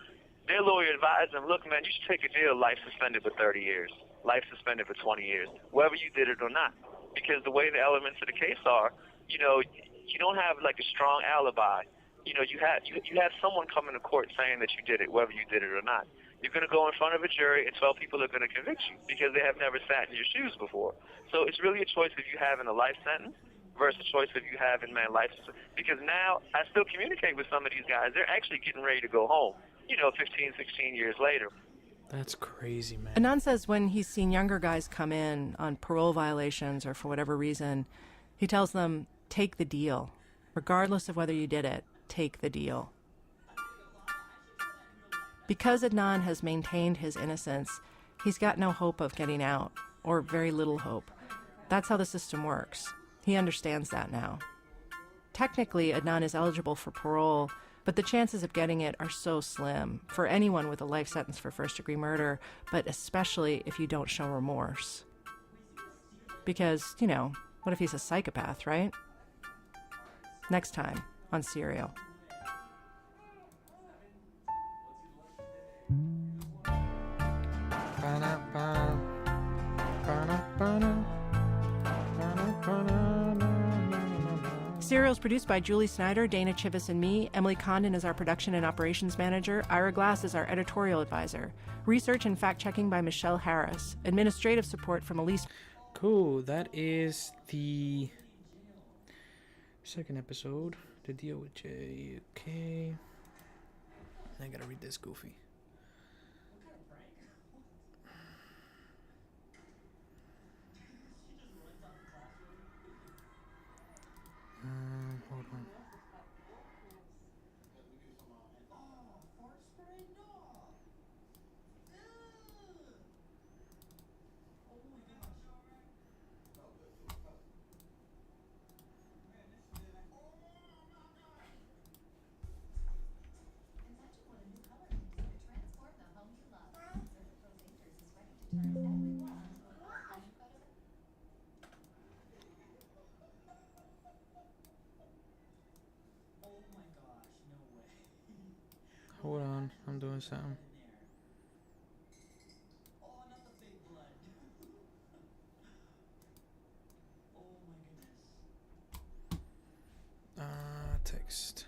their lawyer advised them, look, man, you should take a deal, life suspended for 30 years, life suspended for 20 years, whether you did it or not. because the way the elements of the case are, you know, you don't have like a strong alibi. You know, you have someone coming to court saying that you did it, whether you did it or not. You're going to go in front of a jury and 12 people are going to convict you because they have never sat in your shoes before. So it's really a choice of you having a life sentence versus a choice of you having, man, life sentence. Because now I still communicate with some of these guys. They're actually getting ready to go home, you know, 15, 16 years later. That's crazy, man. Anand says when he's seen younger guys come in on parole violations or for whatever reason, he tells them, take the deal. Regardless of whether you did it, take the deal. Because Adnan has maintained his innocence, he's got no hope of getting out, or very little hope. That's how the system works. He understands that now. Technically, Adnan is eligible for parole, but the chances of getting it are so slim for anyone with a life sentence for first-degree murder, but especially if you don't show remorse. Because, you know, what if he's a psychopath, right? Next time on Serial. Serial is produced by Julie Snyder, Dana Chivvis, and me. Emily Condon is our production and operations manager. Ira Glass is our editorial advisor. Research and fact-checking by Michelle Harris. Administrative support from Elise. Cool. That is the second episode. The deal with Jay. Okay. I gotta read this goofy. Hold on. Hold on, I'm doing something. Text.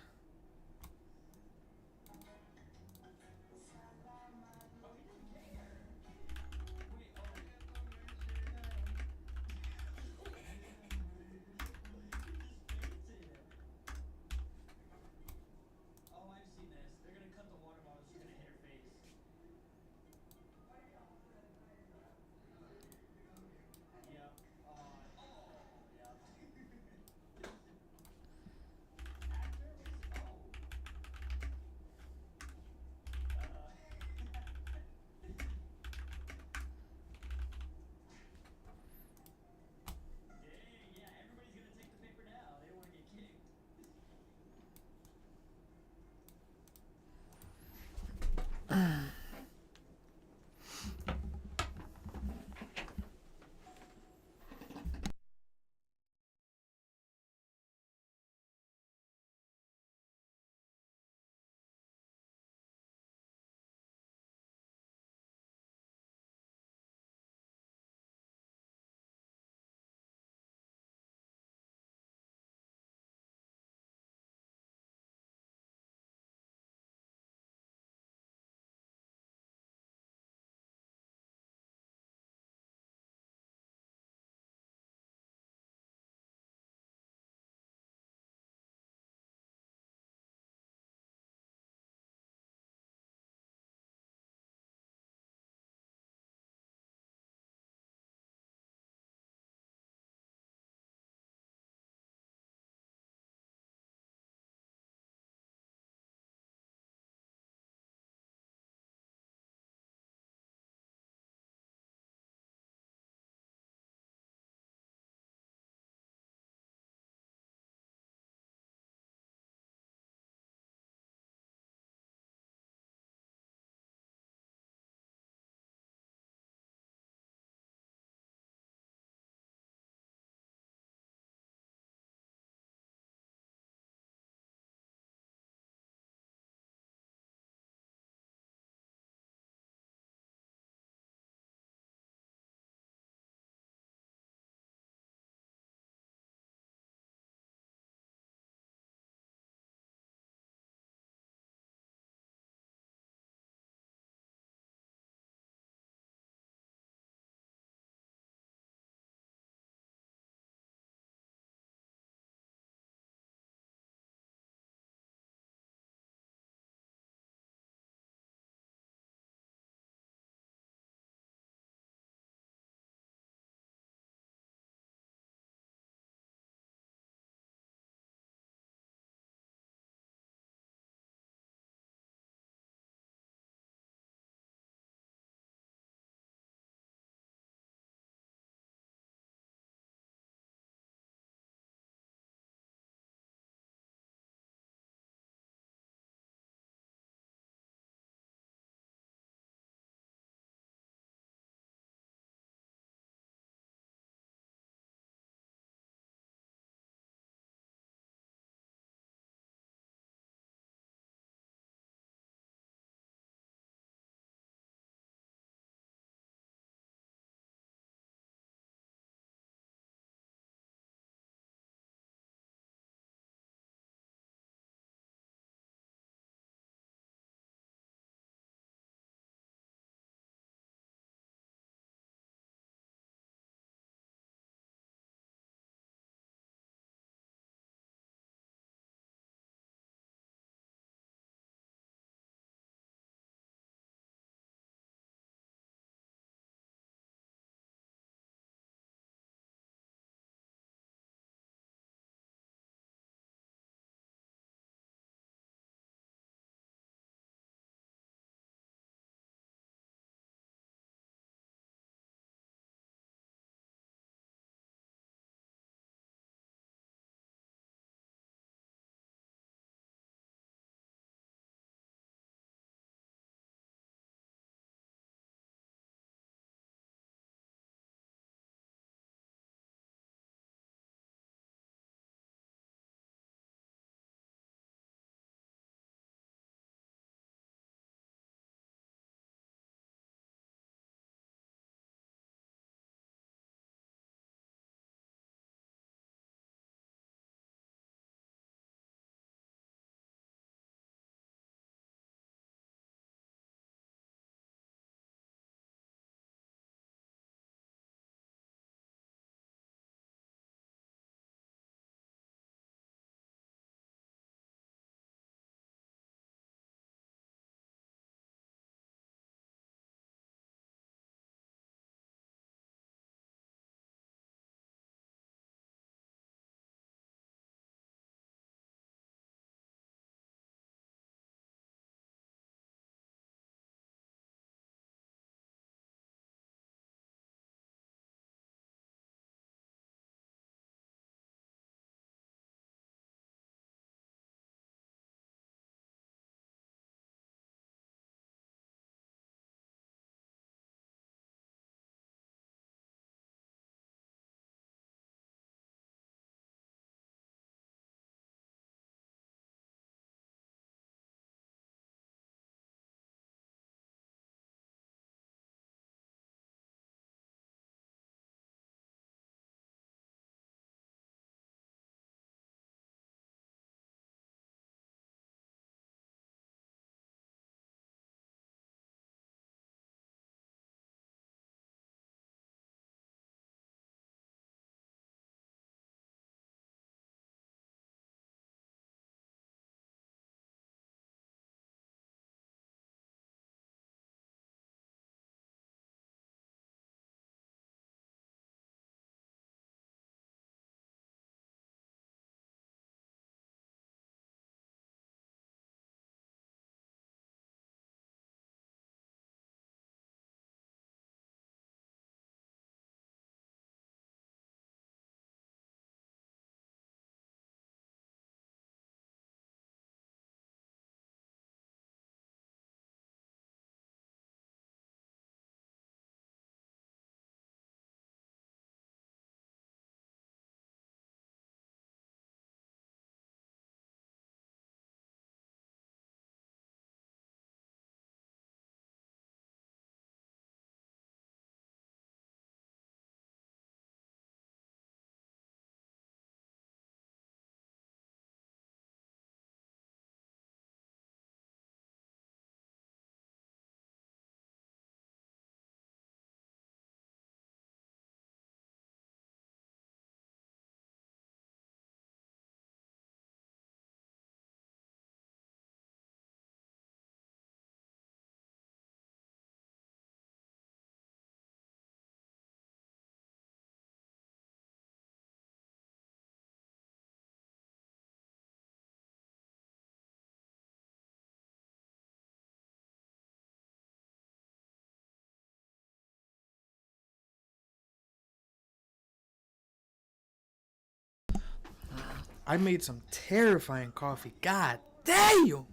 I made some terrifying coffee. God damn!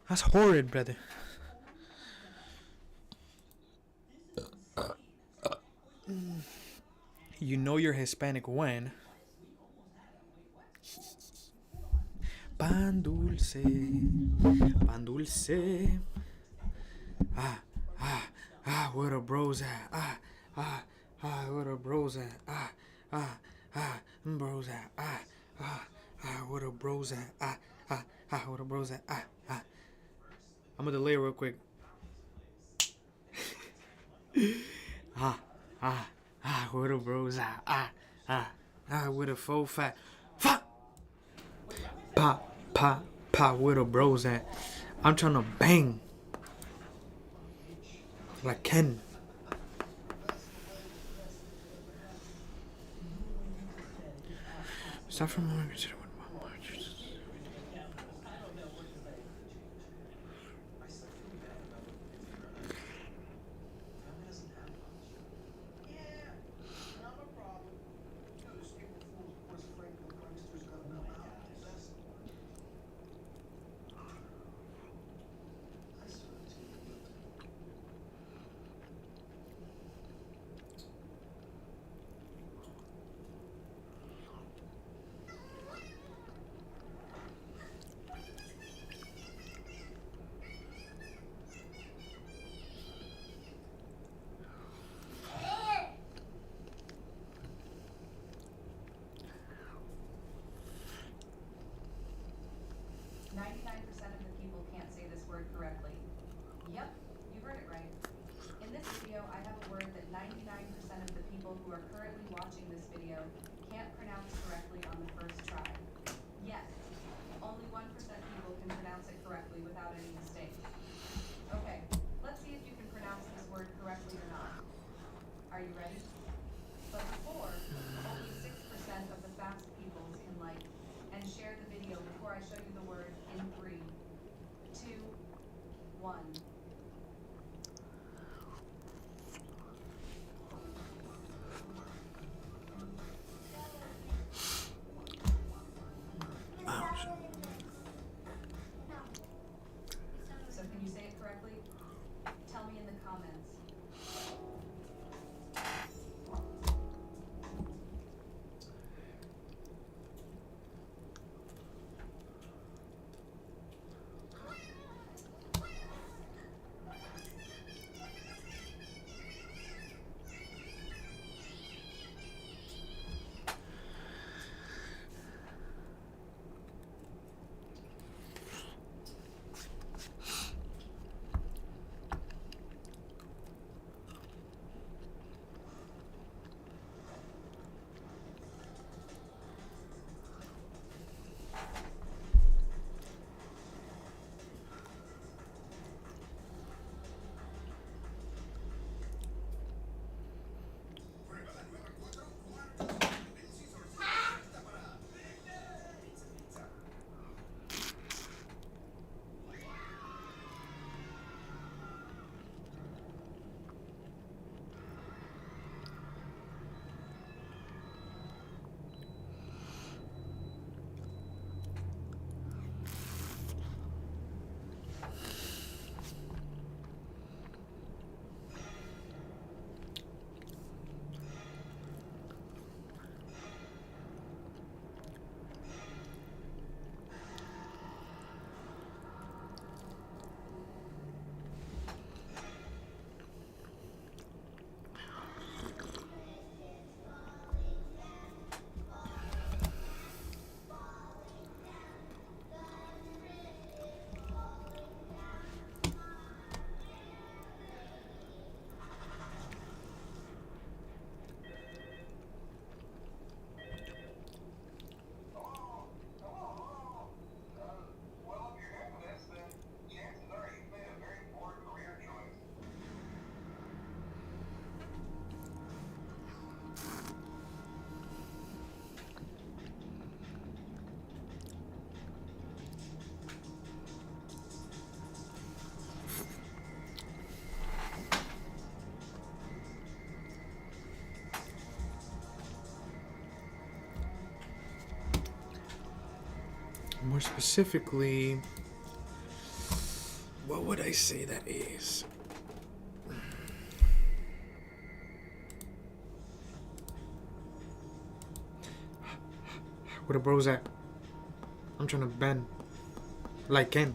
That's horrid, brother. You know you're Hispanic when pan dulce, pan dulce. Where the bros at? Where the bros at? Bros at? Where the bros at? Where the bros at? I'm gonna delay real quick. Where the bros at? Where the faux fat? Fuck! Where the bros at? I'm trying to bang. Like Ken. Stop for a moment. Consider what more specifically, what would I say that is? Where the bros at? I'm trying to bend like Ken.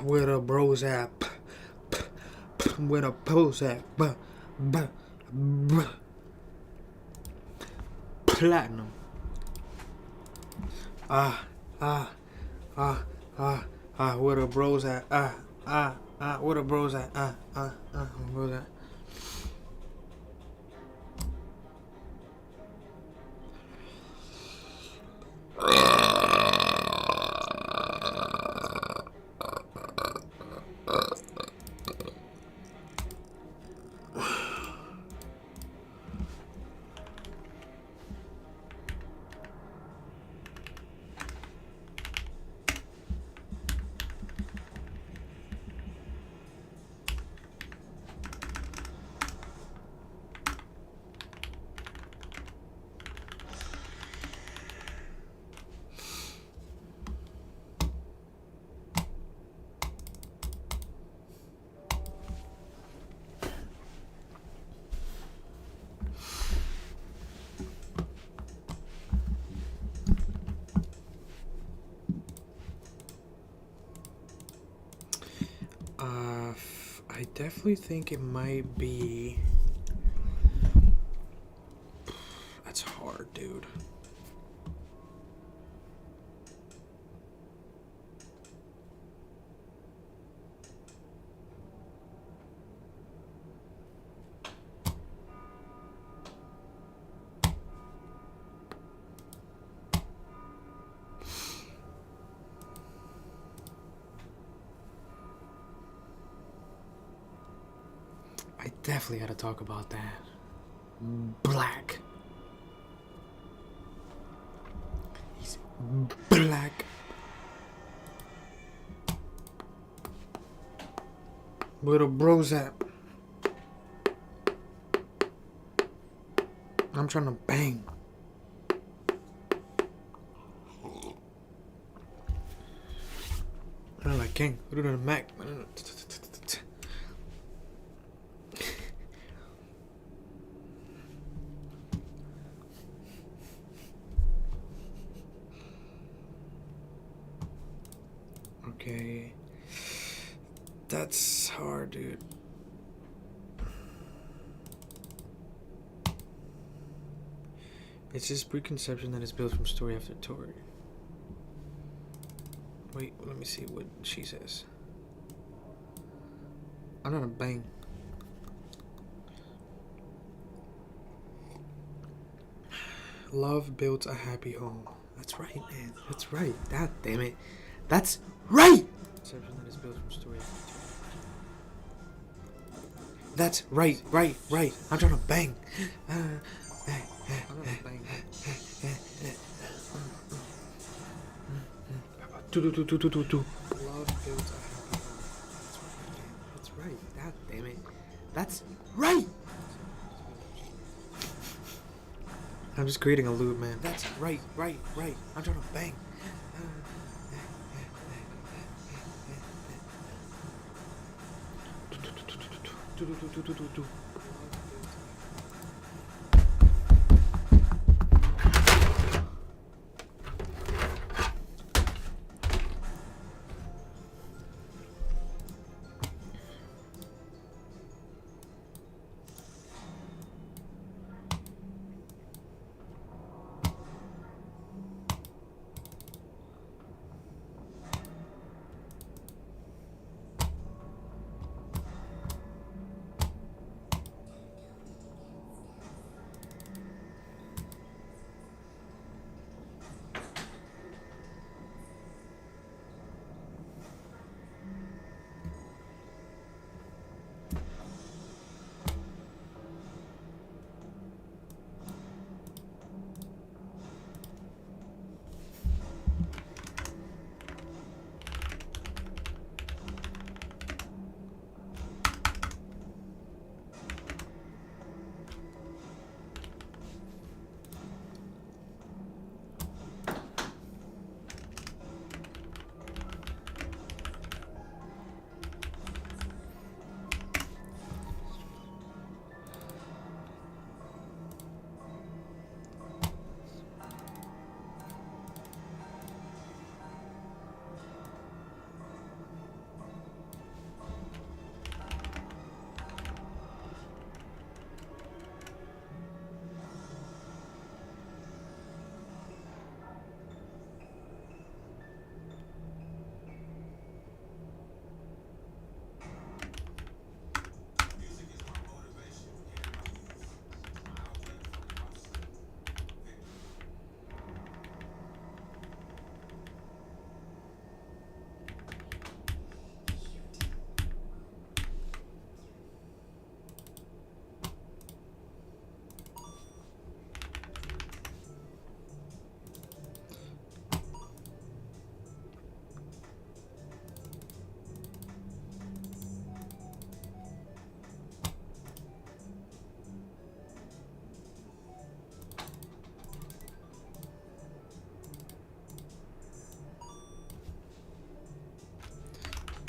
Where the bros at? Where the pros at? Platinum. Where the bros at? Where the bros at? Where the I definitely think it might be. That's hard, dude. I definitely gotta talk about that. Black. He's black. Where the bros at? I'm trying to bang. I don't like King. I don't know Mac. Okay. That's hard, dude. It's just preconception that is built from story after story. Wait, let me see what she says. I'm not a bang. Love builds a happy home. That's right, man. That's right. God damn it. That's right! Perception that is built from story after story. That's right. I'm trying to bang. I'm trying to bang. Do. Love builds a happy home. That's right. God damn it. That's right! I'm just creating a loop, man. That's right. I'm trying to bang. Do.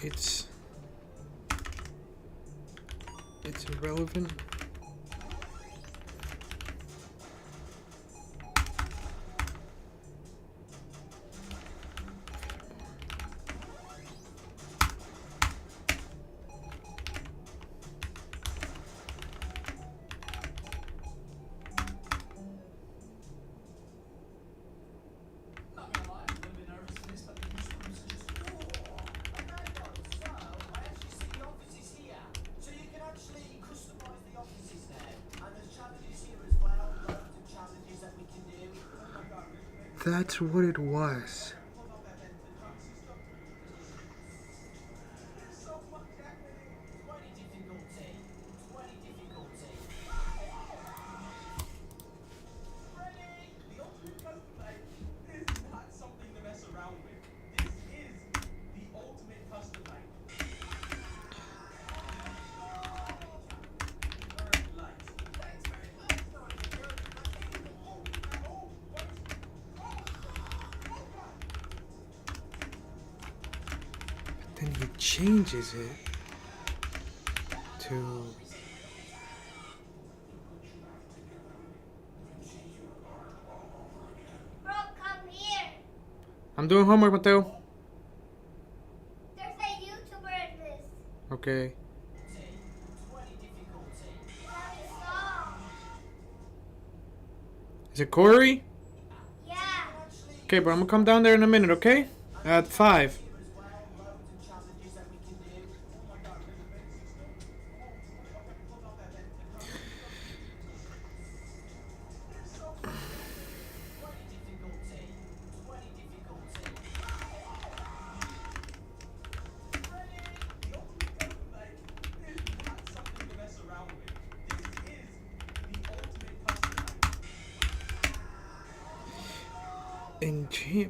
it's irrelevant. That's what it was. Then he changes it to Bro, come here. I'm doing homework, Mateo. There's a YouTuber in this. Okay. Is it Corey? Yeah. Okay, bro, I'm gonna come down there in a minute, okay? At 5.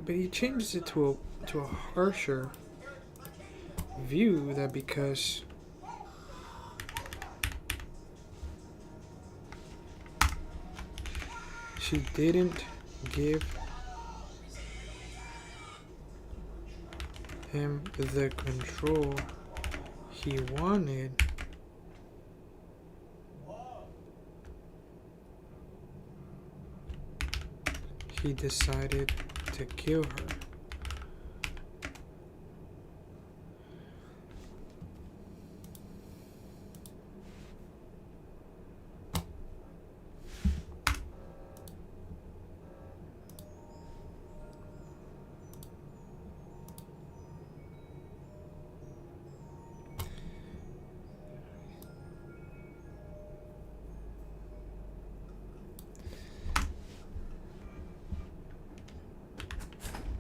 But he changes it to a harsher view, that because she didn't give him the control he wanted, he decided to kill her.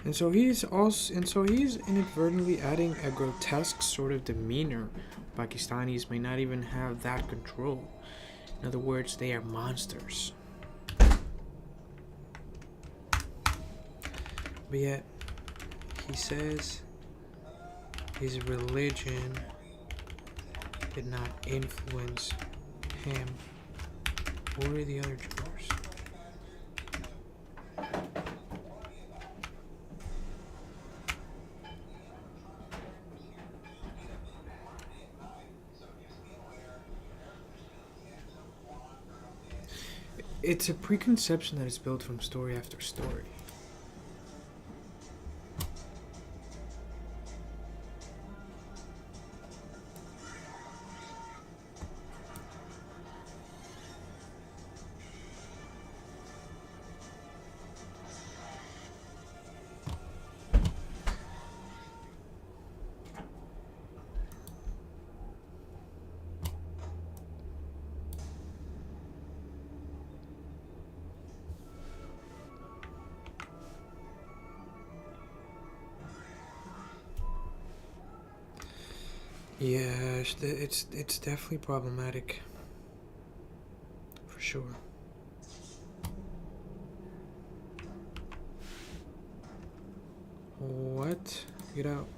And so he's inadvertently adding a grotesque sort of demeanor. Pakistanis may not even have that control. In other words, they are monsters. But yet, he says his religion did not influence him or the other Jews. It's a preconception that is built from story after story. Yeah, it's definitely problematic, for sure. What? Get out.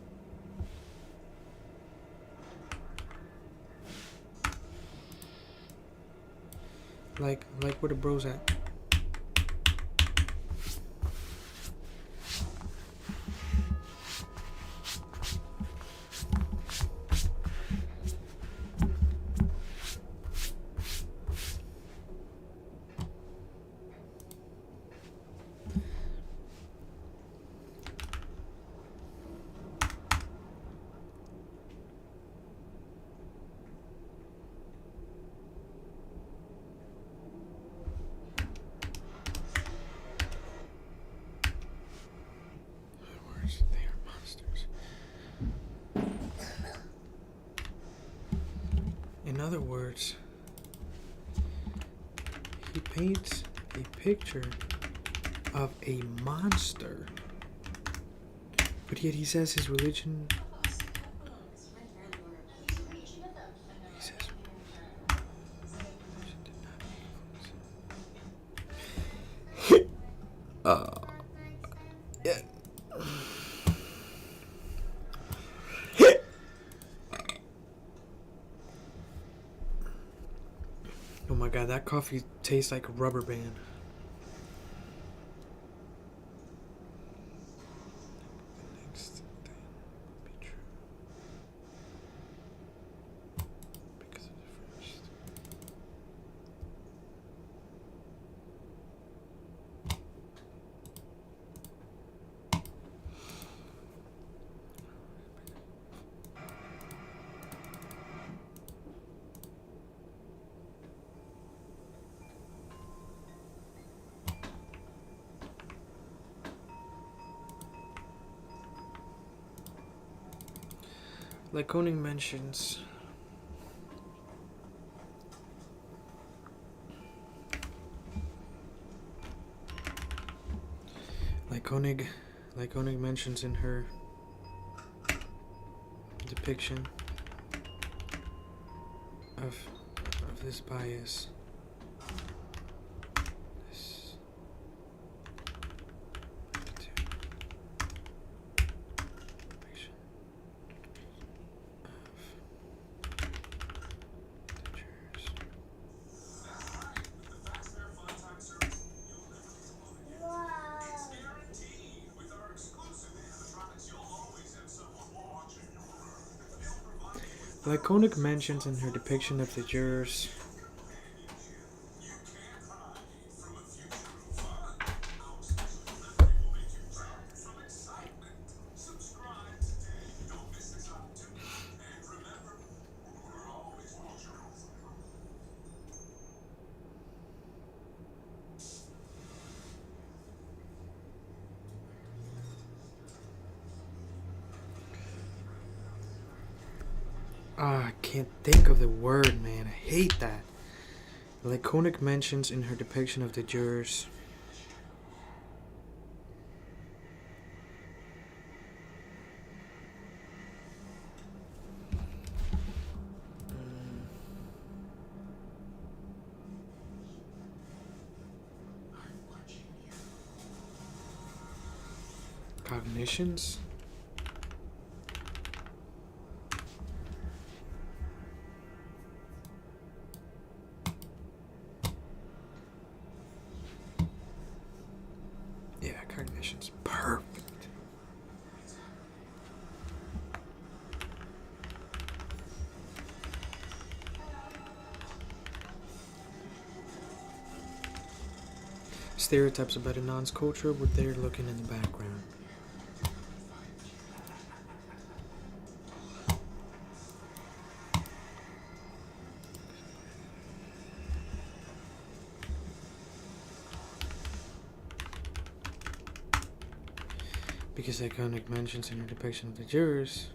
Like where the bros at? other words, he paints a picture of a monster, but yet he says his religion. He says. Yeah. Oh my god, that coffee tastes like a rubber band. Next thing would be true. Because of the first. Like Koenig mentions, like Koenig mentions in her depiction of this bias. Like Koenig mentions in her depiction of the jurors, I can't think of the word, man. I hate that. Like Koenig mentions in her depiction of the jurors. Cognitions? Yeah, cognitions. Perfect. Stereotypes about a non's culture were there looking in the background. Because Koenig mentions in her depiction of the jurors.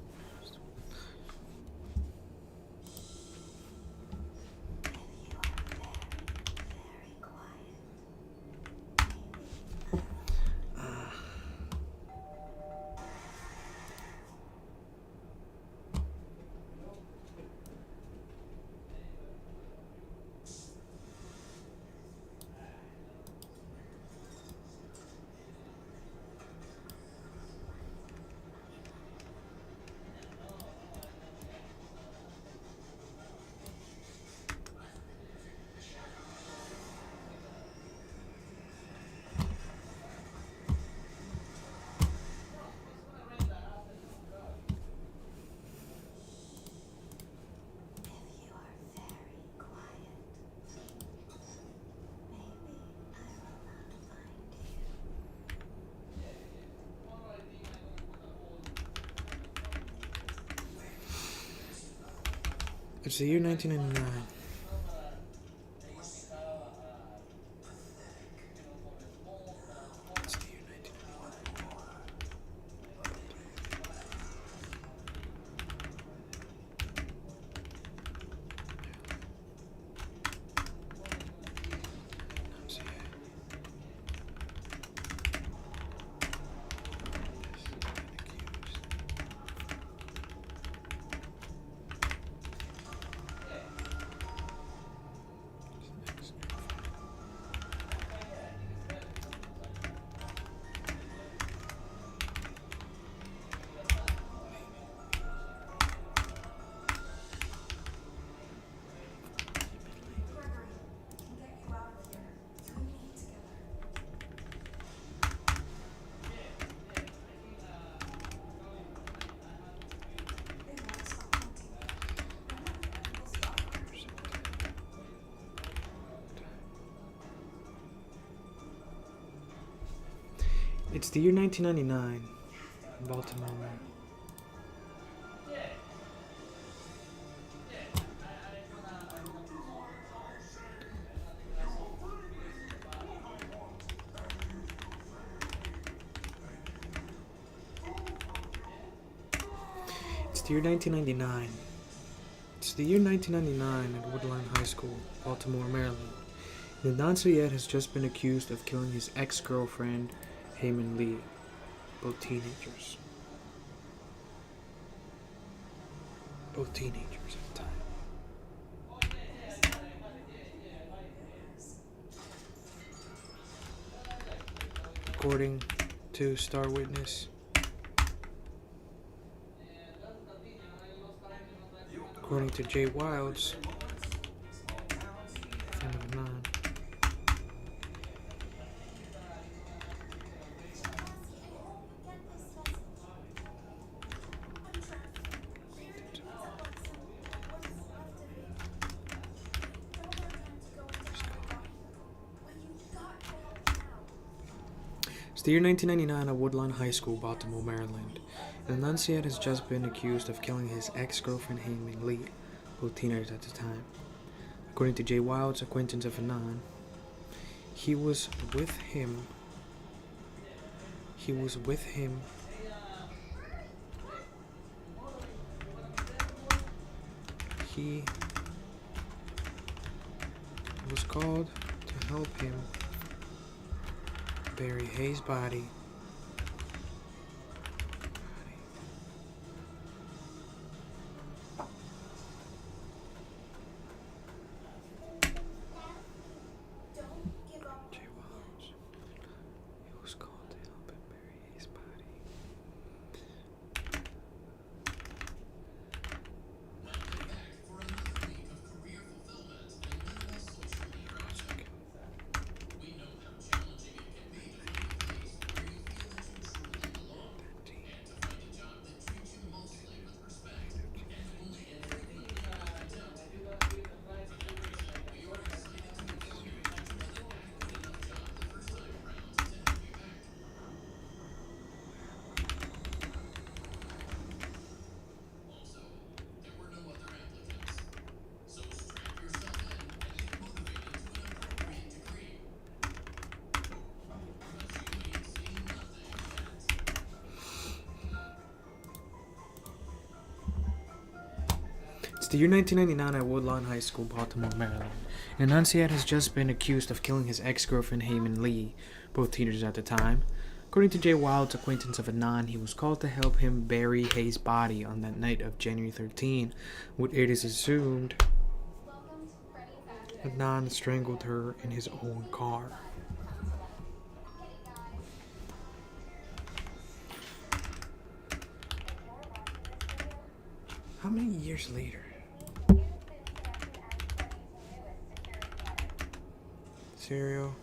It's the year 1999. It's the year 1999. It's the year 1999 in Baltimore. It's the year 1999. It's the year 1999 at Woodline High School, Baltimore, Maryland. Adnan Syed has just been accused of killing his ex-girlfriend, Heyman Lee, both teenagers. Both teenagers at the time. According to Star Witness, according to Jay Wilds, friend of Adnan, it's the year 1999 at Woodline High School, Baltimore, Maryland. Adnan Syed has just been accused of killing his ex-girlfriend Heyman Lee, both teenagers at the time. According to Jay Wilds, acquaintance of Adnan, he was with him. He was called to help him bury Hayes' body. Jay Wilds. He was called to help him bury Hayes' body. It's the year 1999 at Woodlawn High School, Baltimore, Maryland. Adnan Syed has just been accused of killing his ex-girlfriend Heyman Lee, both teenagers at the time. According to Jay Wilds, acquaintance of Adnan, he was called to help him bury Hayes' body on that night of January 13, when it is assumed Adnan strangled her in his own car. How many years later? Serial.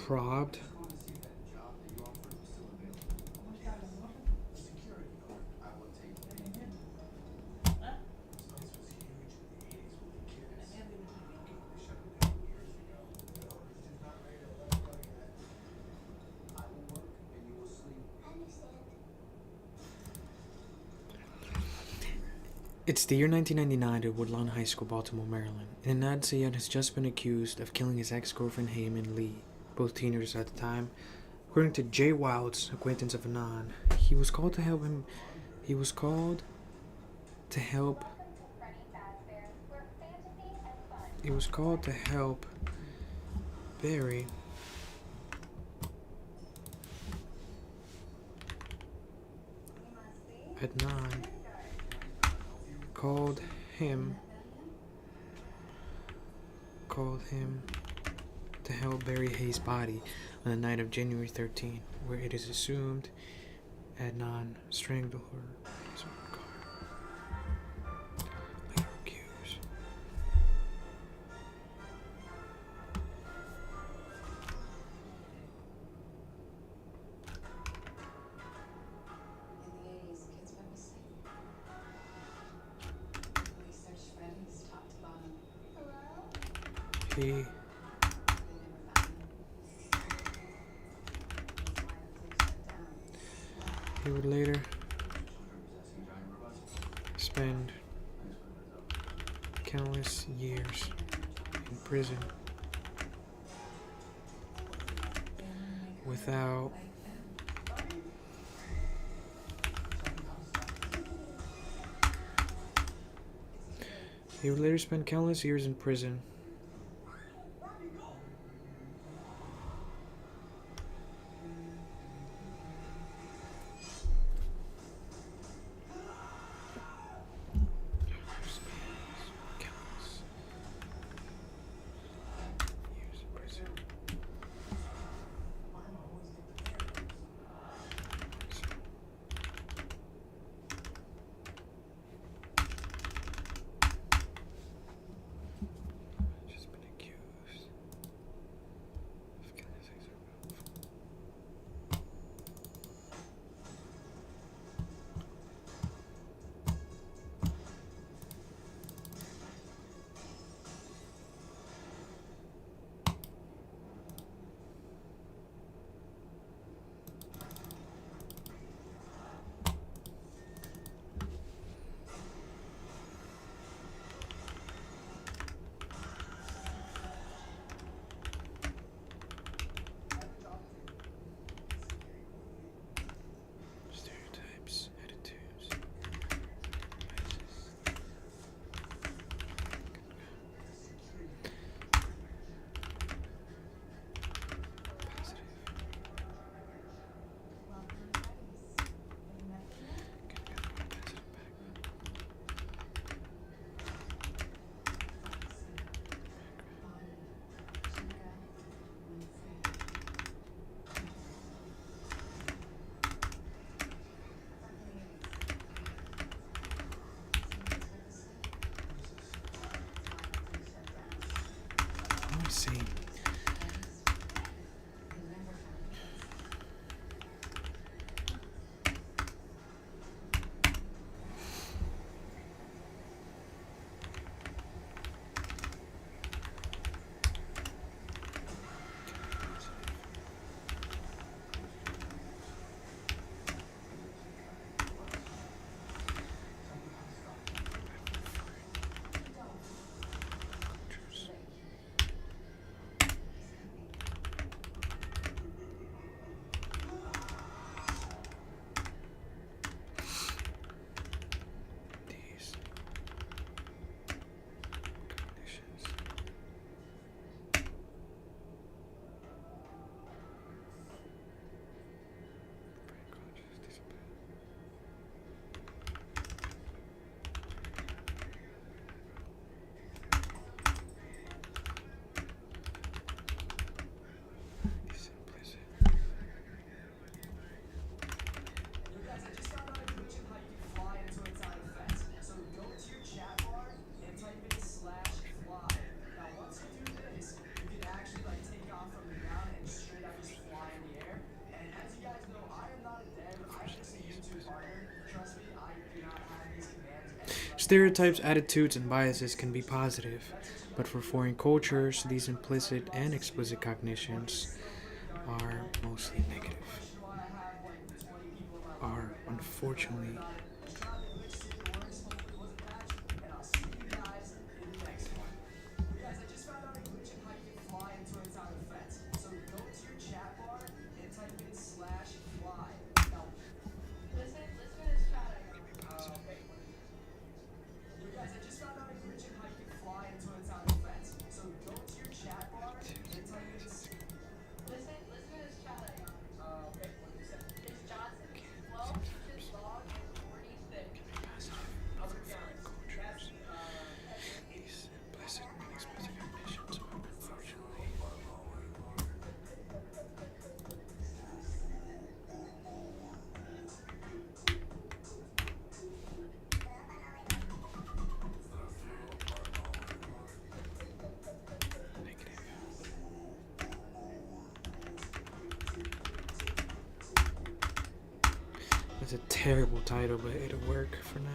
Robbed. It's the year 1999 at Woodlawn High School, Baltimore, Maryland, and Adnan Syed has just been accused of killing his ex-girlfriend Heyman Lee, both teenagers at the time. According to Jay Wilds, acquaintance of Adnan, he was called to help him. He was called to help. He was called to help bury Adnan. Called him to help bury Hayes' body on the night of January 13, where it is assumed Adnan strangled her. Later accused. He would later spend countless years in prison without He would later spend countless years in prison stereotypes, attitudes, I see. Stereotypes, attitudes, and biases can be positive, but for foreign cultures, these implicit and explicit cognitions are mostly negative. Are unfortunately terrible title, but it'll work for now.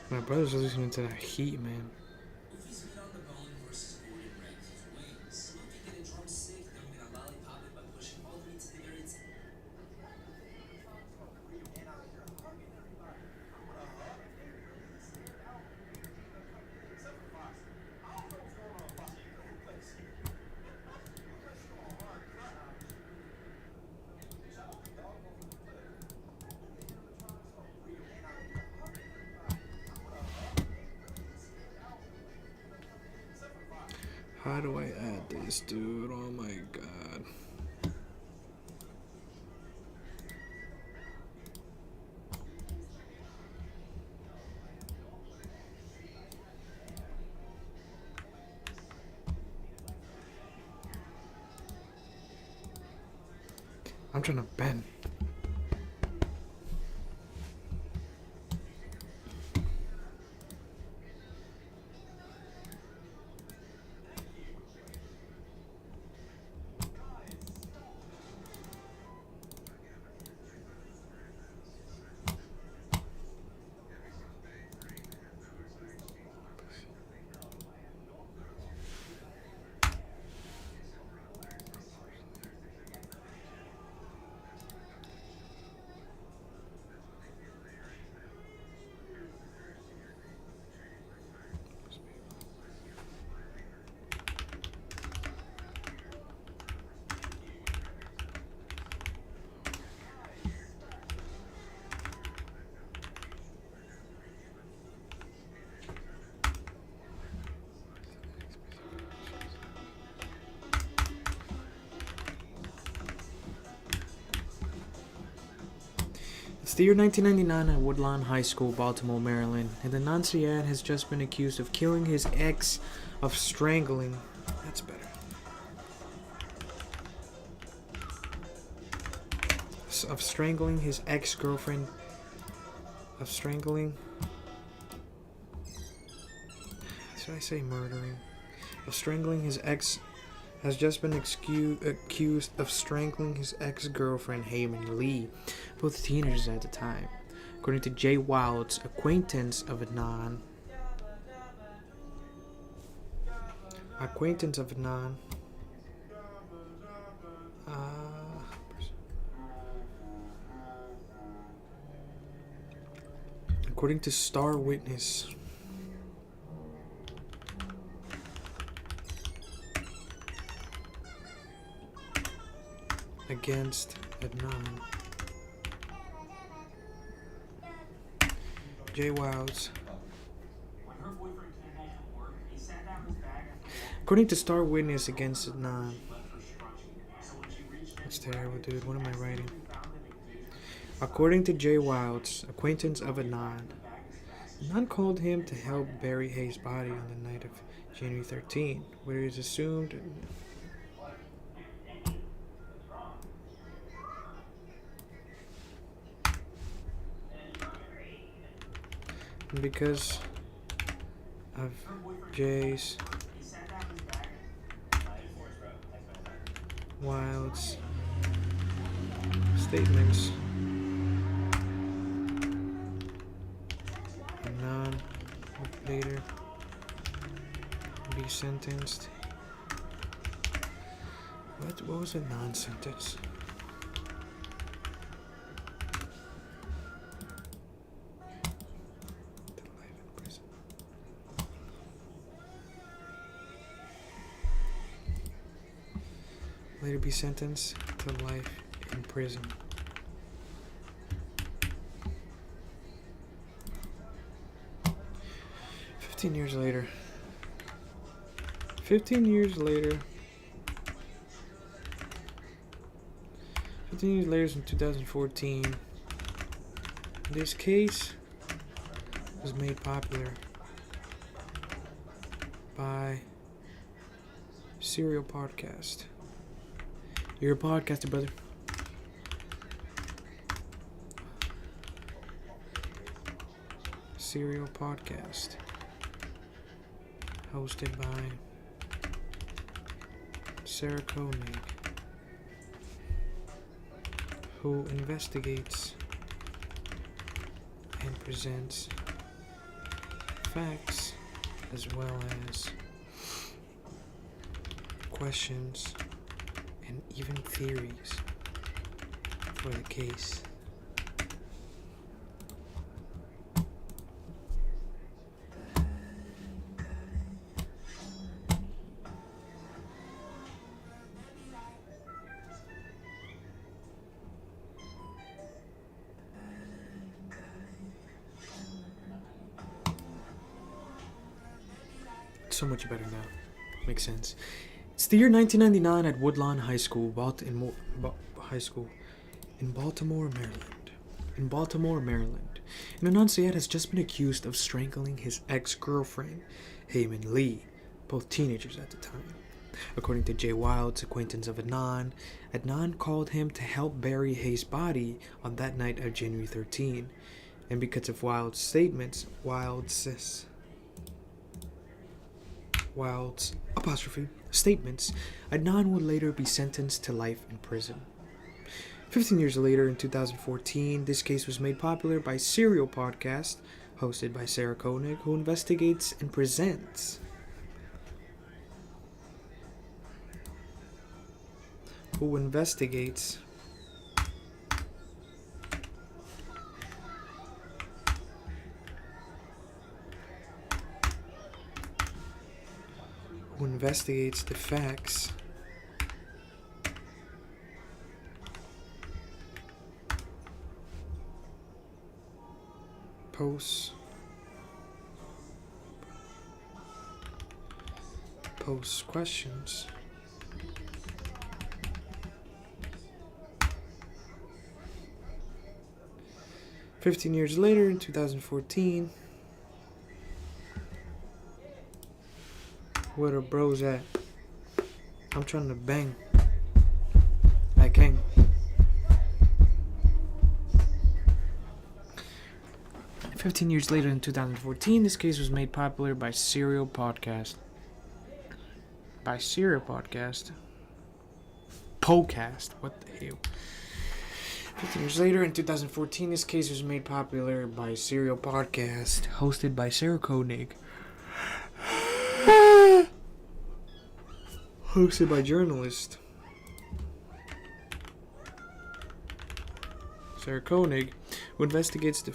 My brother's listening to that Heat, man. How do I add this, dude? Oh my god. I'm trying to bend. It's the year 1999 at Woodlawn High School, Baltimore, Maryland, and the Nanciad has just been accused of killing his ex, of strangling. That's better. Of strangling his ex-girlfriend. Of strangling. Should I say murdering? Of strangling his ex. Has just been accused of strangling his ex-girlfriend, Haymon Lee, both teenagers at the time. According to Jay Wilde's acquaintance of Adnan, according to Star Witness, against Adnan. Jay Wilds. According to Star Witness against Adnan. That's terrible, dude. What am I writing? According to Jay Wilds, acquaintance of Adnan, Adnan called him to help bury Hayes' body on the night of January 13, where it is assumed. And because of Jay's Wild's statements, Adnan would later be sentenced. What was a non-sentence? Later be sentenced to life in prison. $15 years later. 15 years later. 15 years later, in 2014, this case was made popular by Serial Podcast. You're a podcaster, brother. Serial podcast. Hosted by Sarah Koenig, who investigates and presents facts as well as questions and even theories for the case. So much better now. Makes sense. It's the year 1999 at Woodlawn High School, in Baltimore, Maryland. An enunciate has just been accused of strangling his ex-girlfriend, Heyman Lee, both teenagers at the time. According to Jay Wilde's acquaintance of Adnan, Adnan called him to help bury Hayes' body on that night of January 13, and because of Wilde's statements, Wilde's statements, Adnan would later be sentenced to life in prison. 15 years later, in 2014, this case was made popular by Serial Podcast, hosted by Sarah Koenig, who investigates and presents the facts posts questions "15 years later, in 2014, where the bros at? I'm trying to bang. I can. 15 years later, in 2014, this case was made popular by Serial Podcast. Podcast. What the hell? 15 years later, in 2014, this case was made popular by Serial Podcast, hosted by Sarah Koenig. Hosted by journalist Sarah Koenig, who investigates the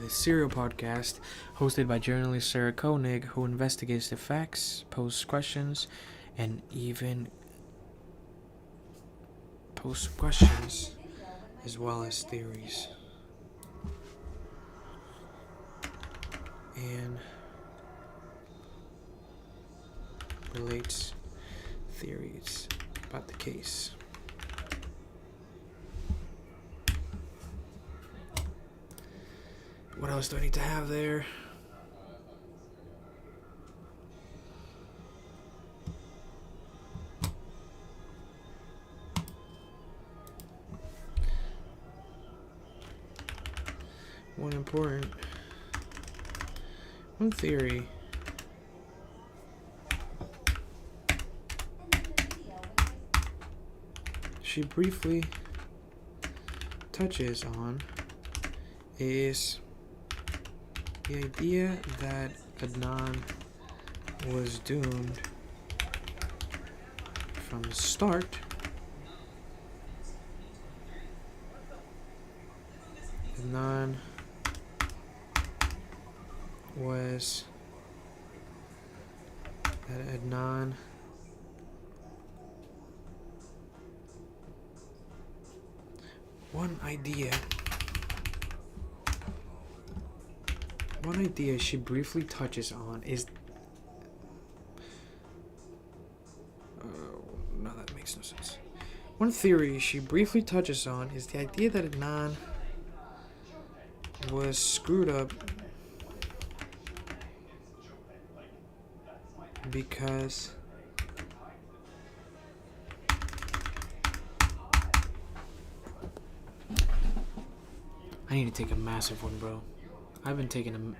Serial Podcast, hosted by journalist Sarah Koenig, who investigates the facts, poses questions, and even posts questions as well as theories. And relates theories about the case. What else do I need to have there? One theory. She briefly touches on is the idea that Adnan was doomed from the start. Adnan was that Adnan one idea she briefly touches on is no, that makes no sense. One theory she briefly touches on is the idea that Adnan was screwed up because I need to take a massive one, bro. I've been taking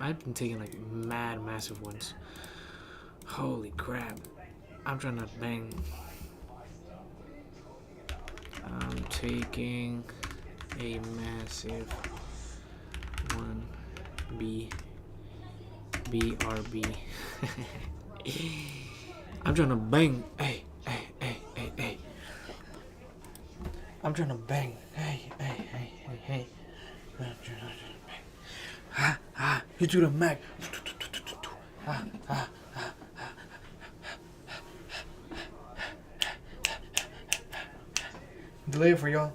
like mad massive ones. Holy crap. I'm trying to bang. I'm taking a massive one. BRB. I'm trying to bang. Hey. I'm trying to bang. Hey. I'm trying to bang. You do the Mac. Delay it for y'all.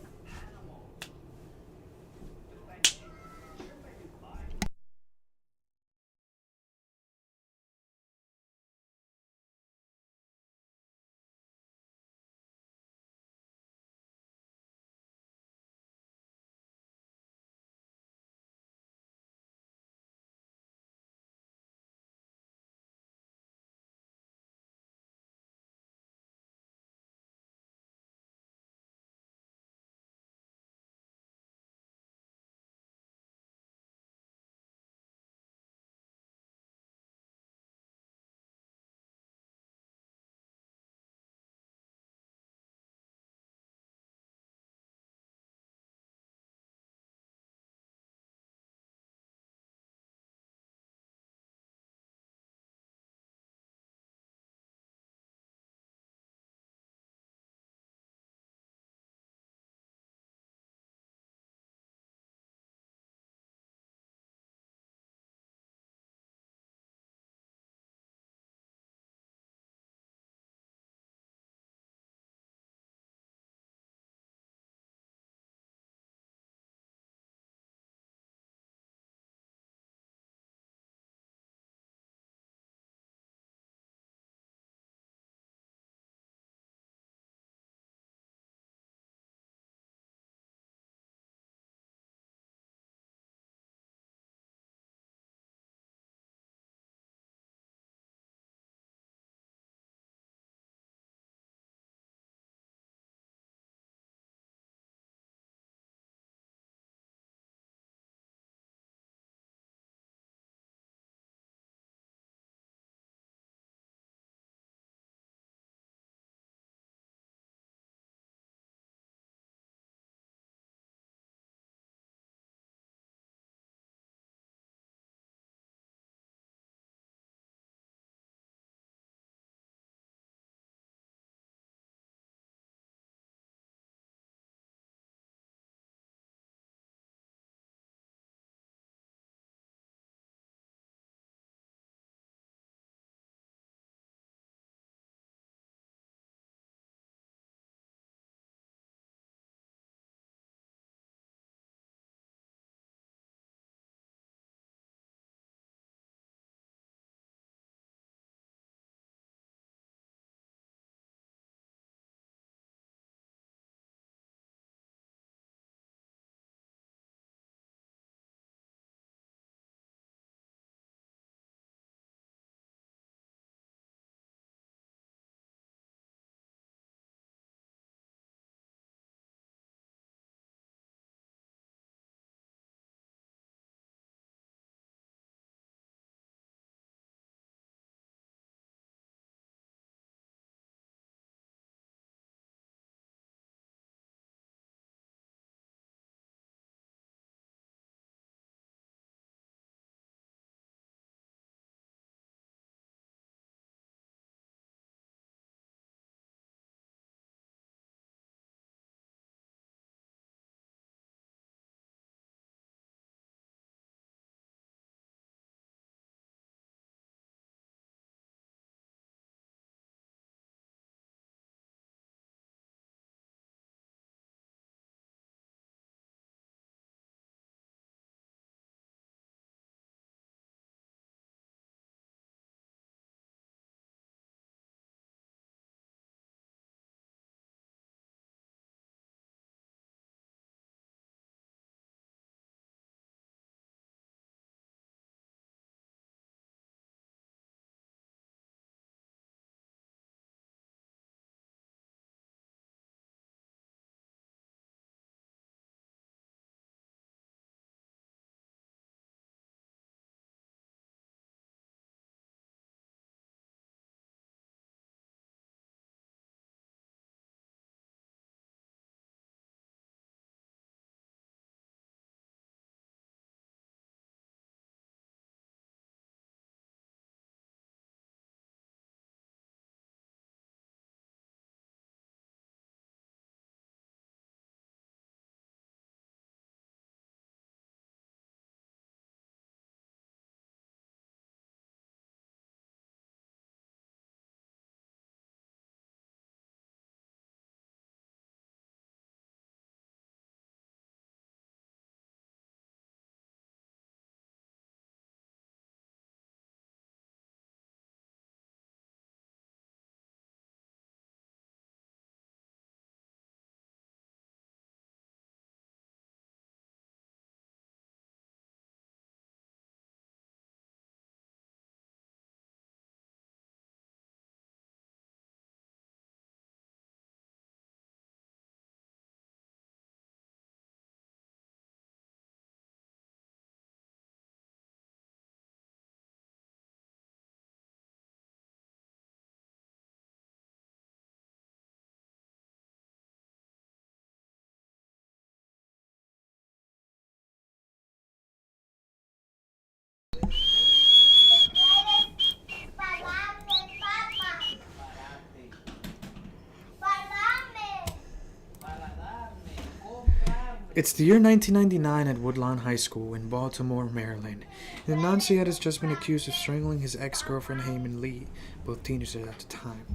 It's the year 1999 at Woodlawn High School in Baltimore, Maryland. And Adnan Syed has just been accused of strangling his ex-girlfriend Hayman Lee, both teenagers at the time.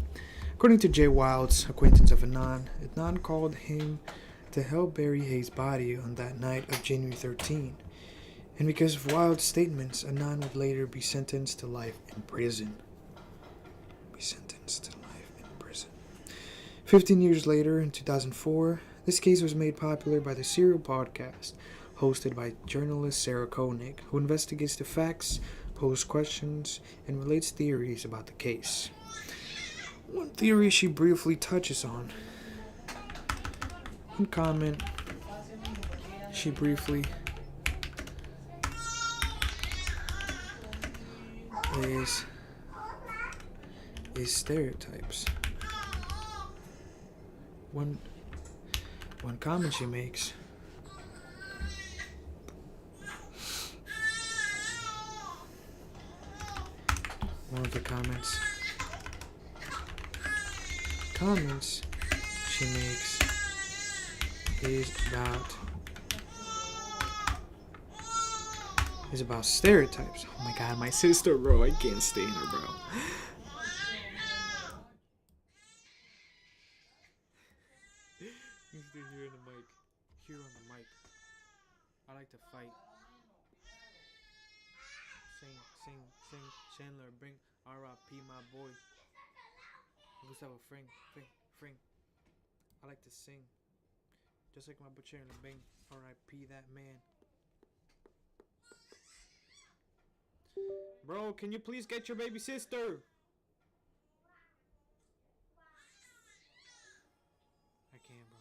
According to Jay Wilds, acquaintance of Adnan called him to help bury Hayes' body on that night of January 13. And because of Wilds' statements, Adnan would later be sentenced to life in prison. 15 years later, in 2004, this case was made popular by the Serial podcast, hosted by journalist Sarah Koenig, who investigates the facts, poses questions, and relates theories about the case. One theory she briefly touches on. One comment she briefly is stereotypes. One comment she makes. One of the comments she makes is about stereotypes. Oh my god, my sister, bro. I can't stand her, bro. You can hear the mic. Here on the mic. I like to fight. Sing. Chandler, bring R.I.P. my boy. Gustavo, Frank. I like to sing. Just like my butcher and the bang. R.I.P. that man. Bro, can you please get your baby sister? I can't, bro.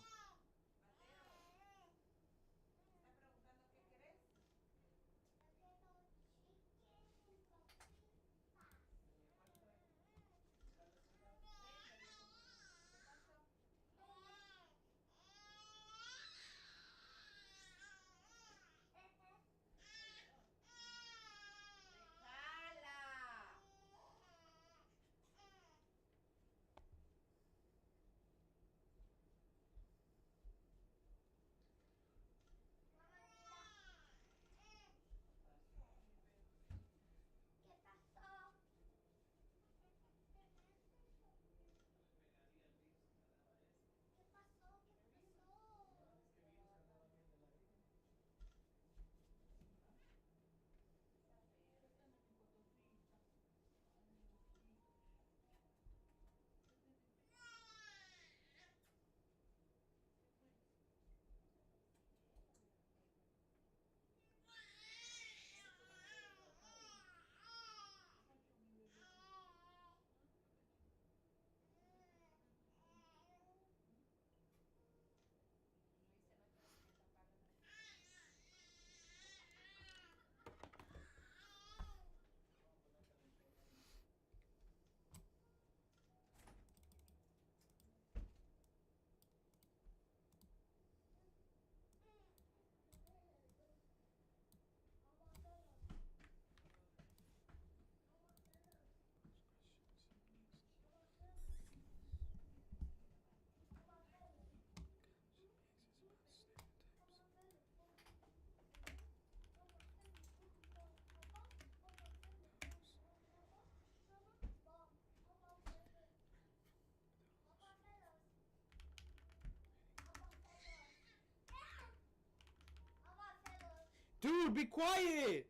Dude, be quiet!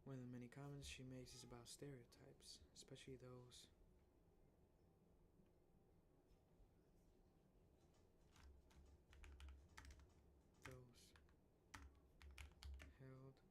One of the many comments she makes is about stereotypes, especially those held against it.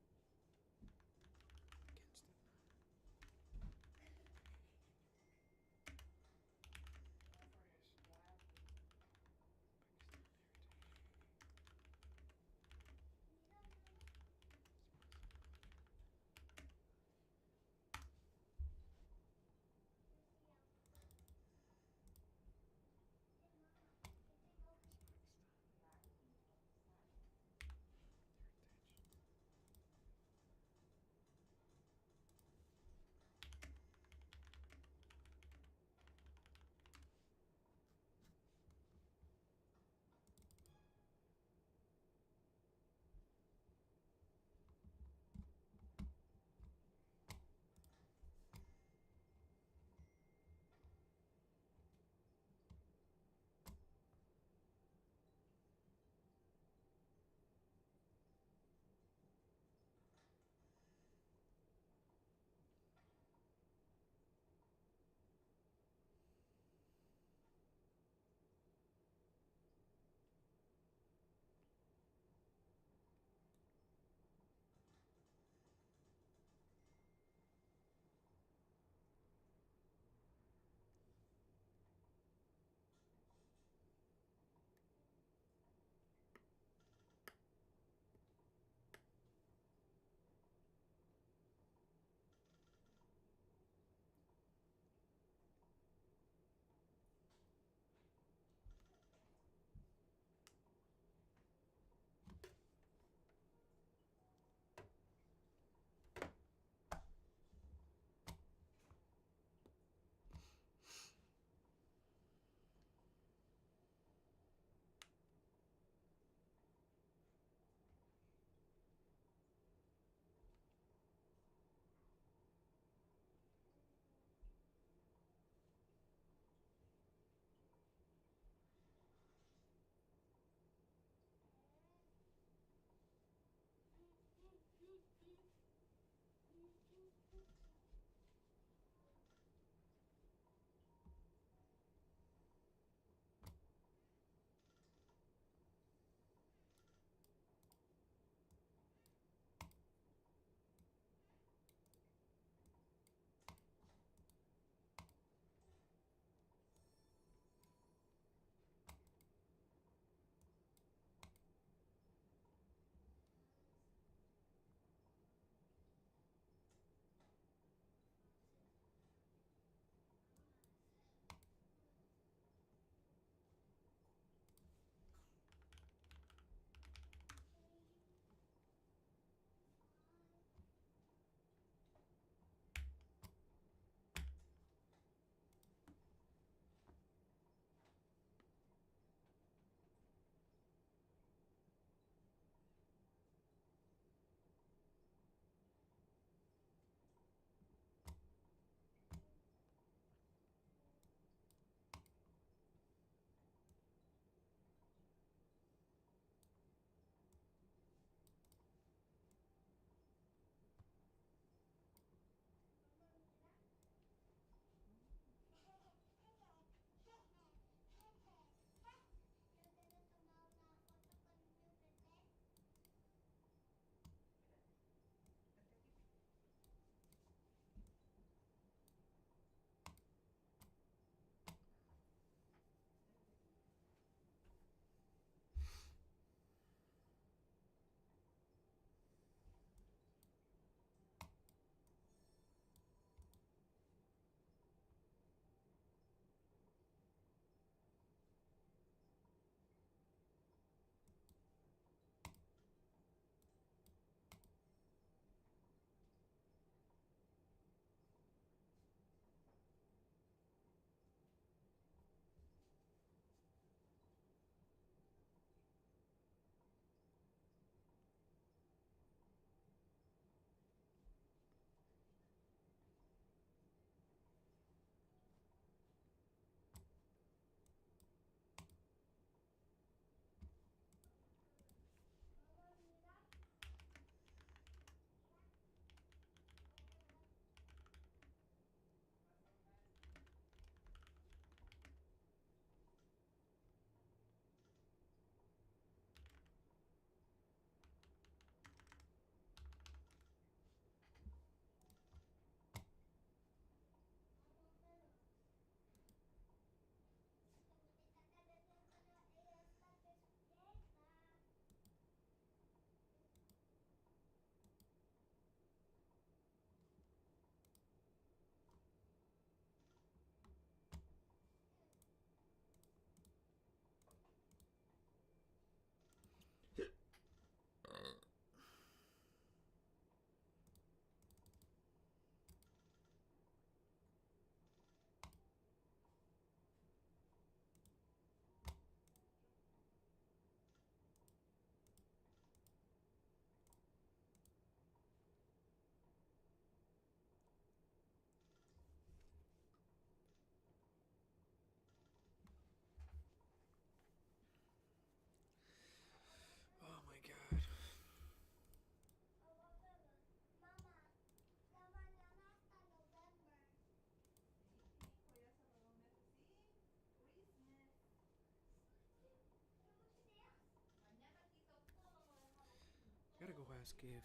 go ask if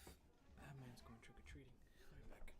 that man's going trick or treating. I'll be back.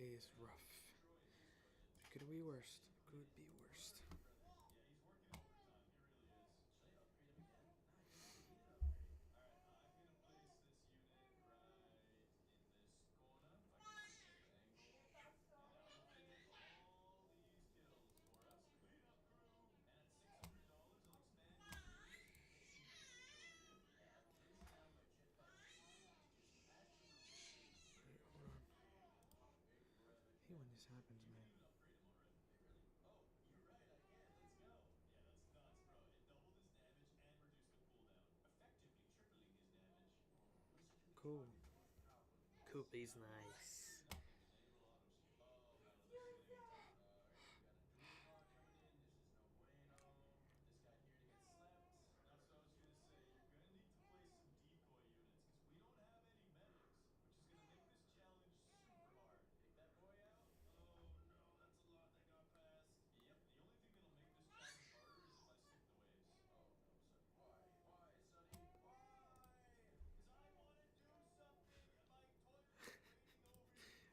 is rough. Could be worse. Could be worse. Wait, hold on. I hate when this happens, man. Cool. Koopy's nice.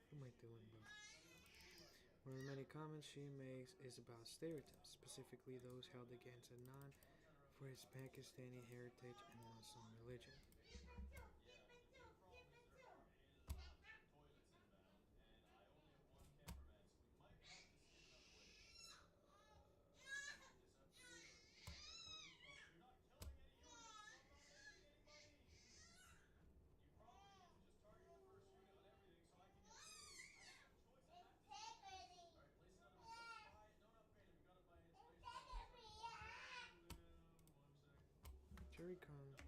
What am I doing, bro? One of the many comments she makes is about stereotypes, specifically those held against Adnan for his Pakistani heritage and Muslim religion. Jerry comes.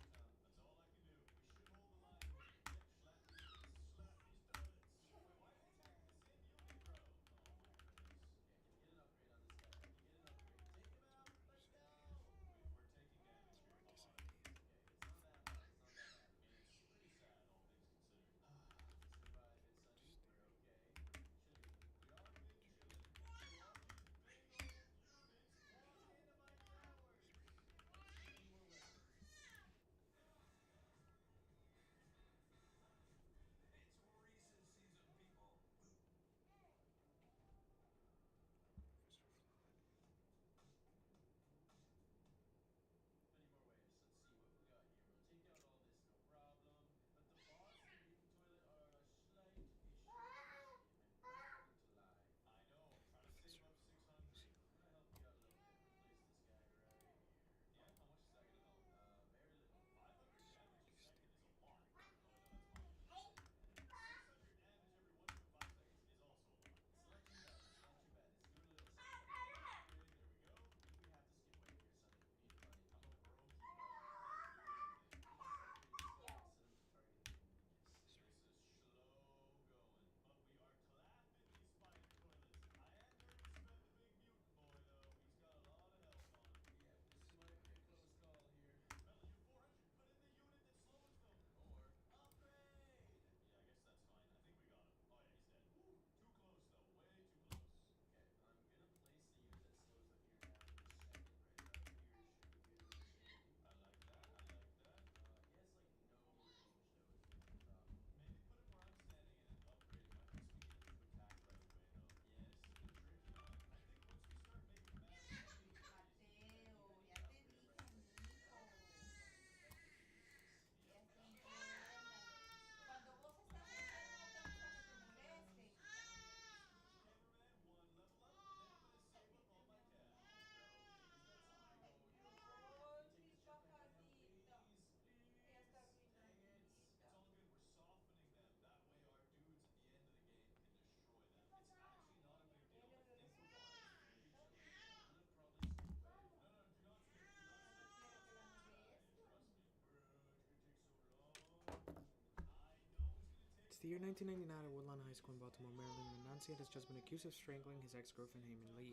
It's the year 1999 at Woodlawn High School in Baltimore, Maryland, and Nancy has just been accused of strangling his ex-girlfriend, Haman Lee,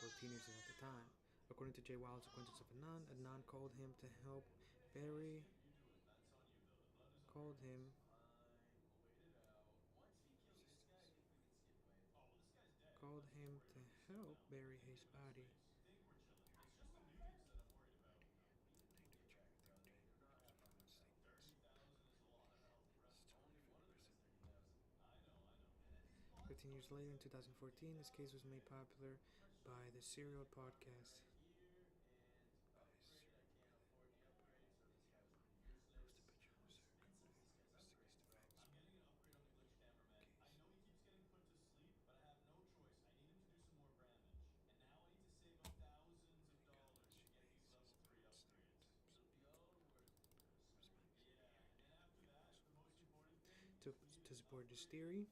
both teenagers at the time. According to Jay Wild's Acquaintance of Adnan called him to help bury... called him to help bury his body. 15 years later, in 2014, this case was made popular by the Serial podcast. To support this theory.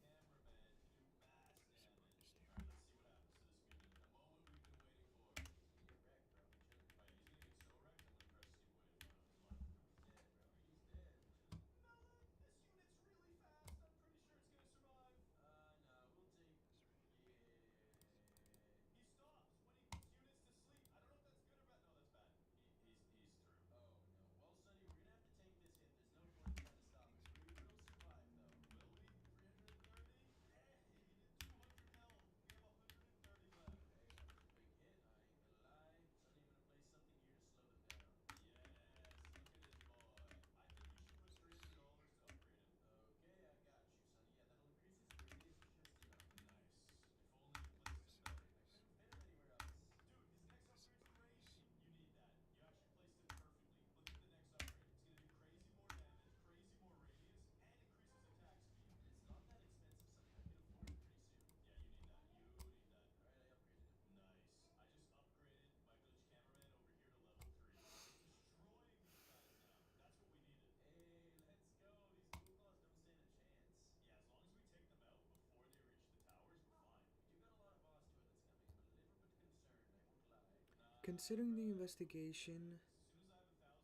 Considering the investigation,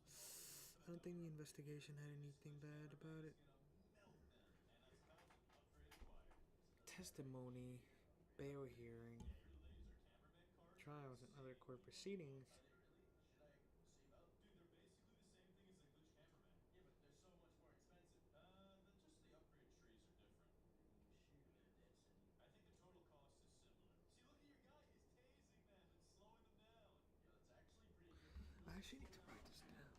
I don't think the investigation had anything bad about it. Testimony, bail hearing, trials, and other court proceedings. I actually need to write this down.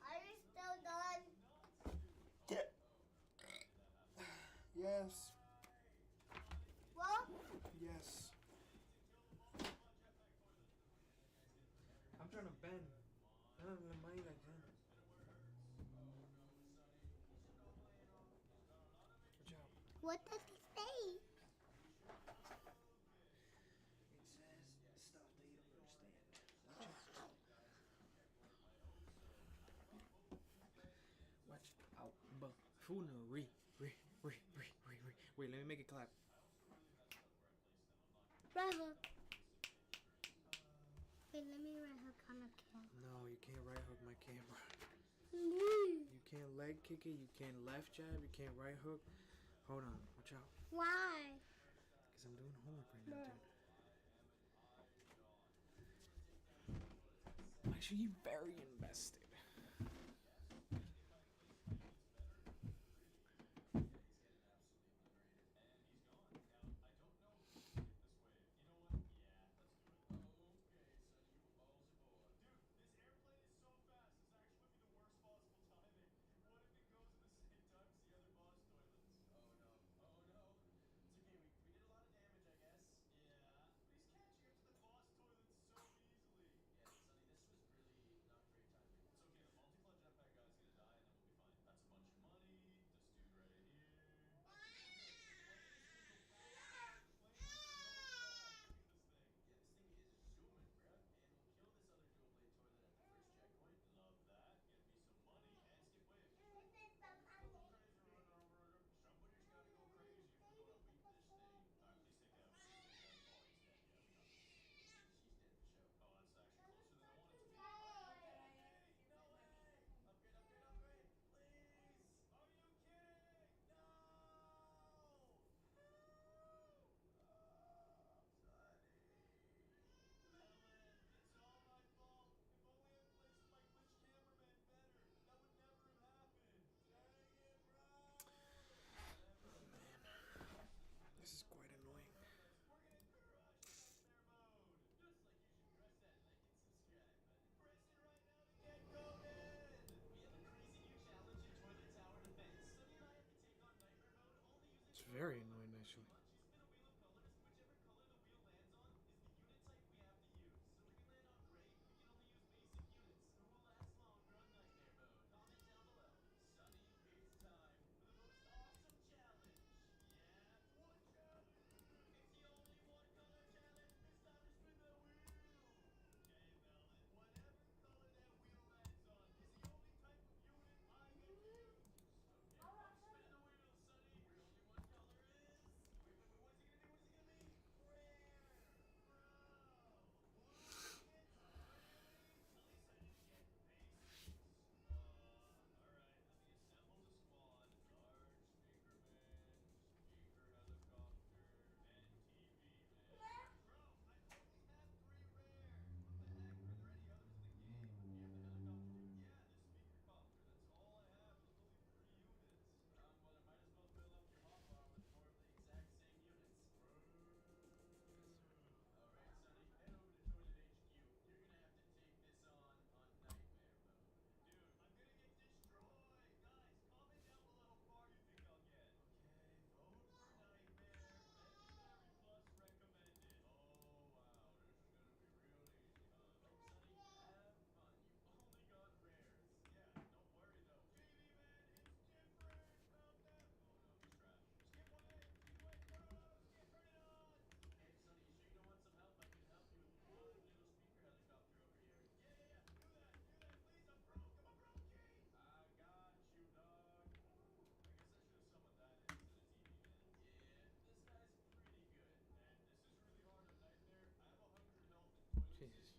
Are you still done? Yes. What? Yes. I'm trying to bend. I don't have the money I can. Good job. What does it say? It says stuff that you don't understand. Watch out. Watch out. Buffoonery. Wait, let me make it clap. Right hook. Wait, let me right hook on the camera. No, you can't right hook my camera. Mm. You can't leg kick it, you can't left jab, you can't right hook. Hold on, watch out. Why? Because I'm doing homework right now, dude. I'm actually very invested. very annoying, actually. Jesus.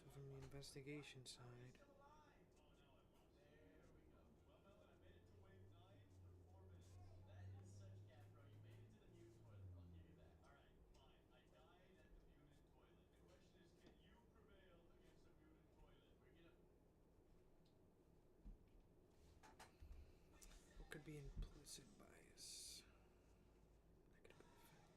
So from the investigation side, what could be implicit bias? Negative effect.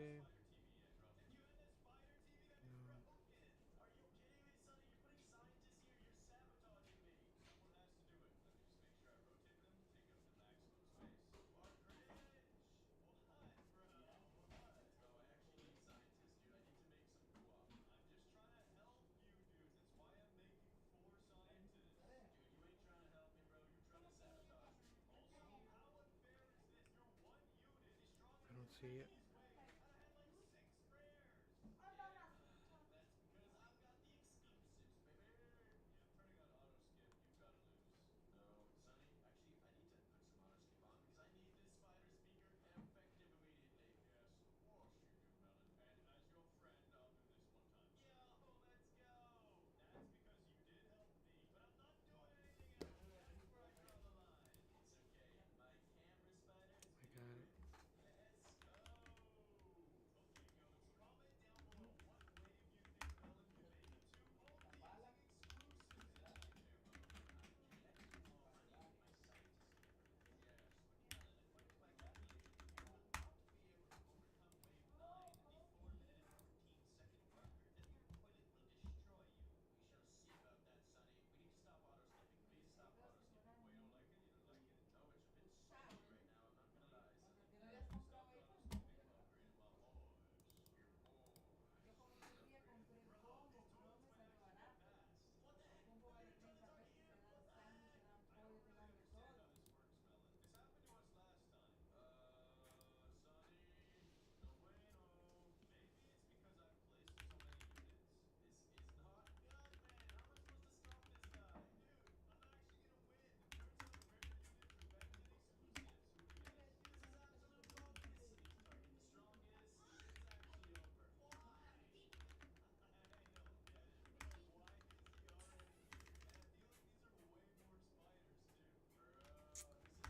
Okay. No. I don't see it. I got it.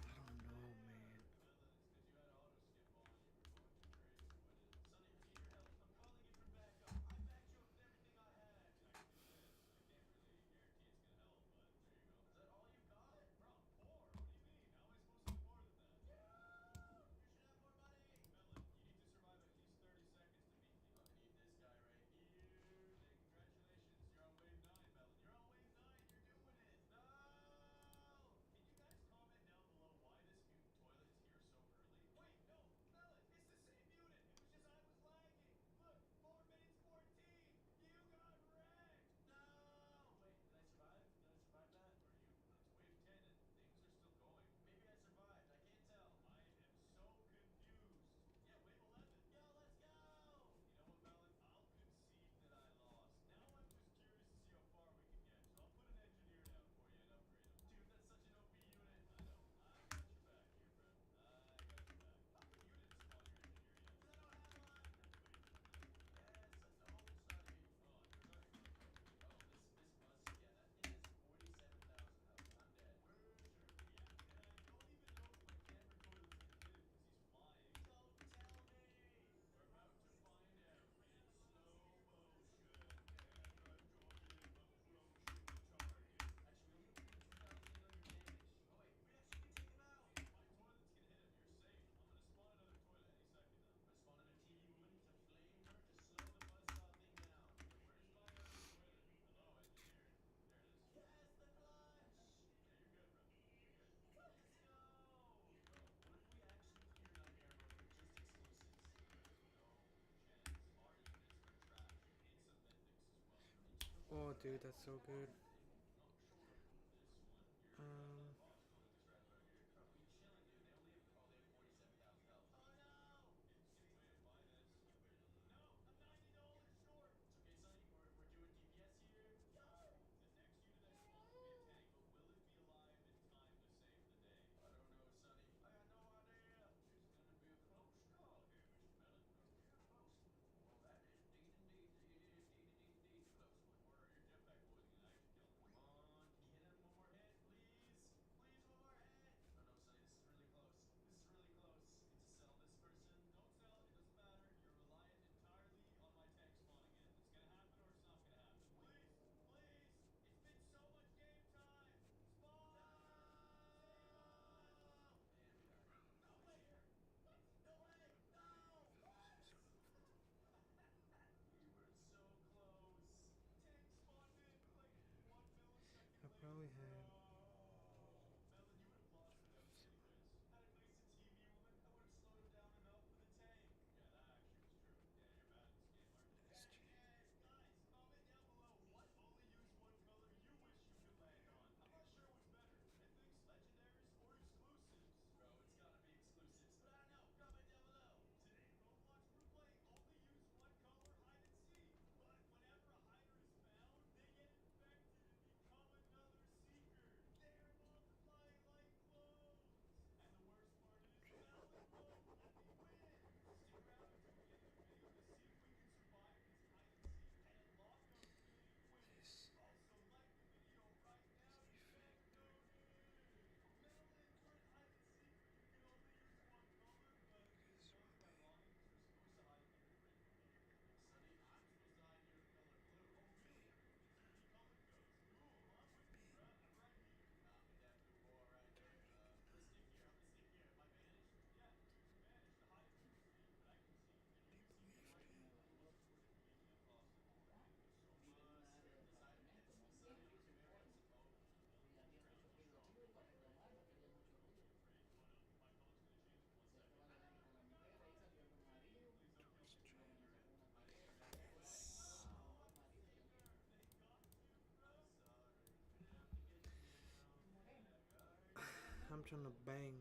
I don't know, man. Oh, dude, that's so good. Um, And SG. This Yes. I'm trying to bang.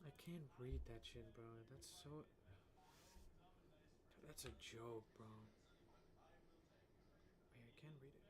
I can't read that shit, bro. That's so. That's a joke, bro. Wait, I can't read it.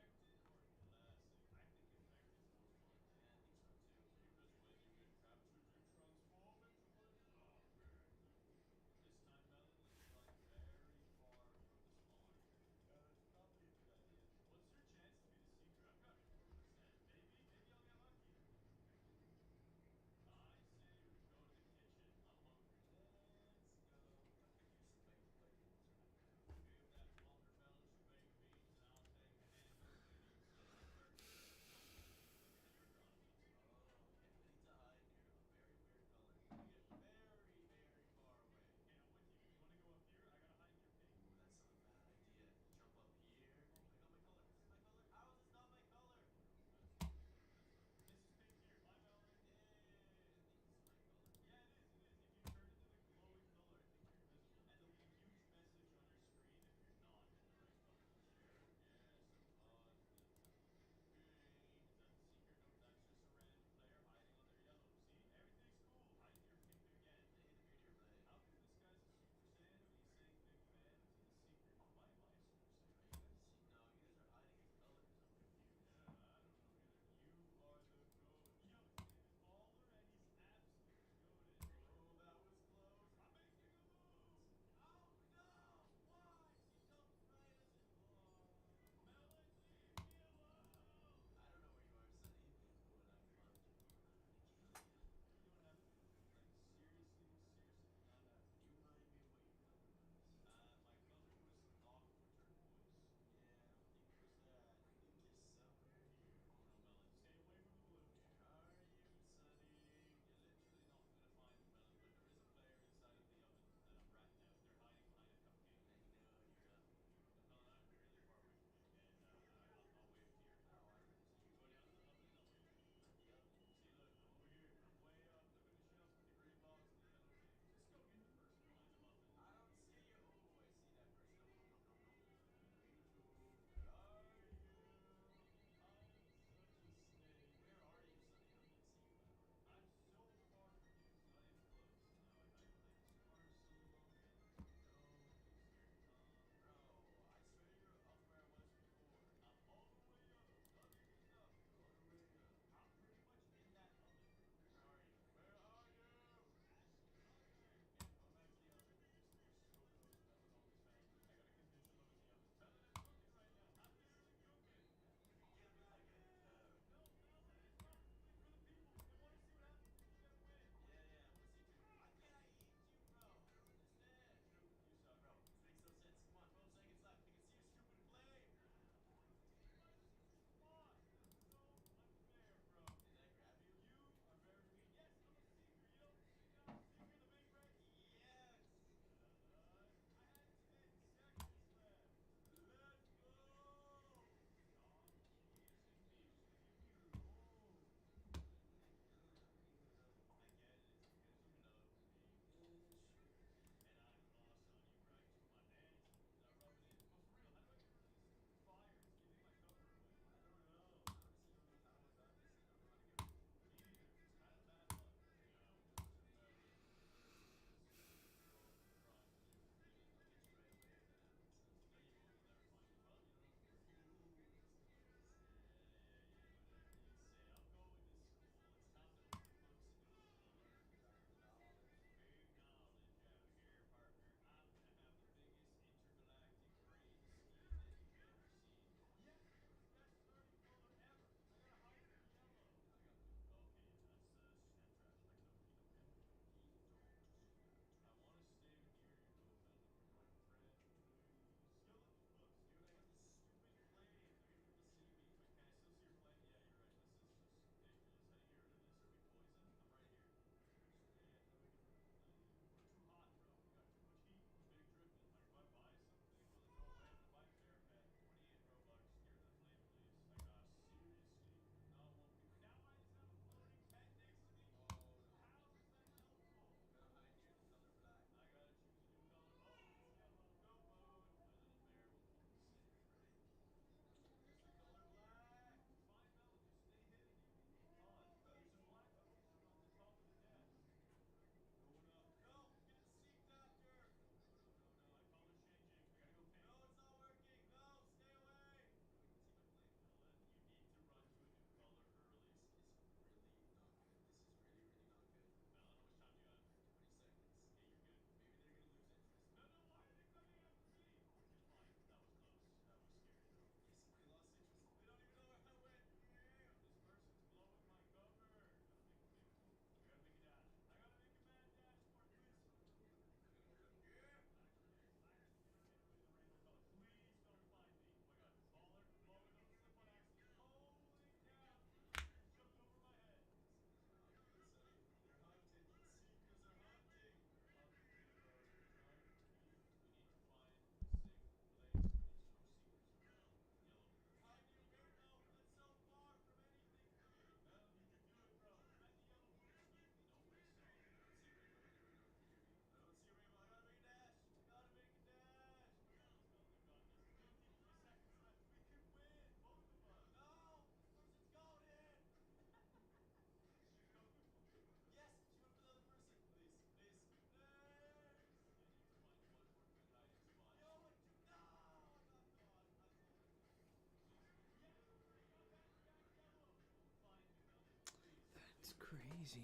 crazy.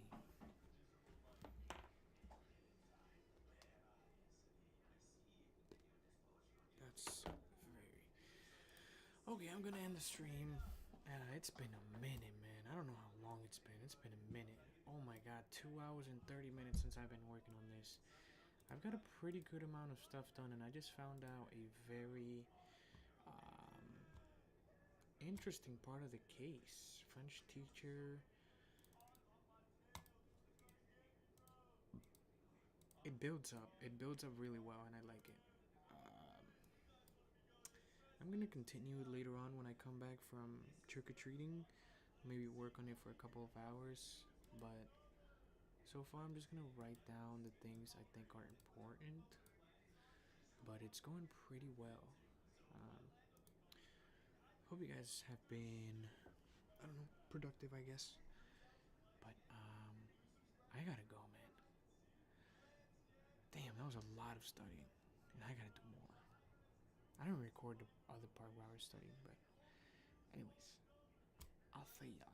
That's very... Okay, I'm gonna end the stream. It's been a minute, man. I don't know how long it's been. It's been a minute. Oh my god, 2 hours and 30 minutes since I've been working on this. I've got a pretty good amount of stuff done, and I just found out a very interesting part of the case. French teacher. It builds up. It builds up really well, and I like it. I'm gonna continue it later on when I come back from trick-or-treating. Maybe work on it for a couple of hours, but so far I'm just gonna write down the things I think are important. But it's going pretty well. Hope you guys have been, I don't know, productive, I guess. But I gotta go, man. Damn, that was a lot of studying, and I gotta do more. I didn't record the other part where I was studying, but anyways, I'll see ya.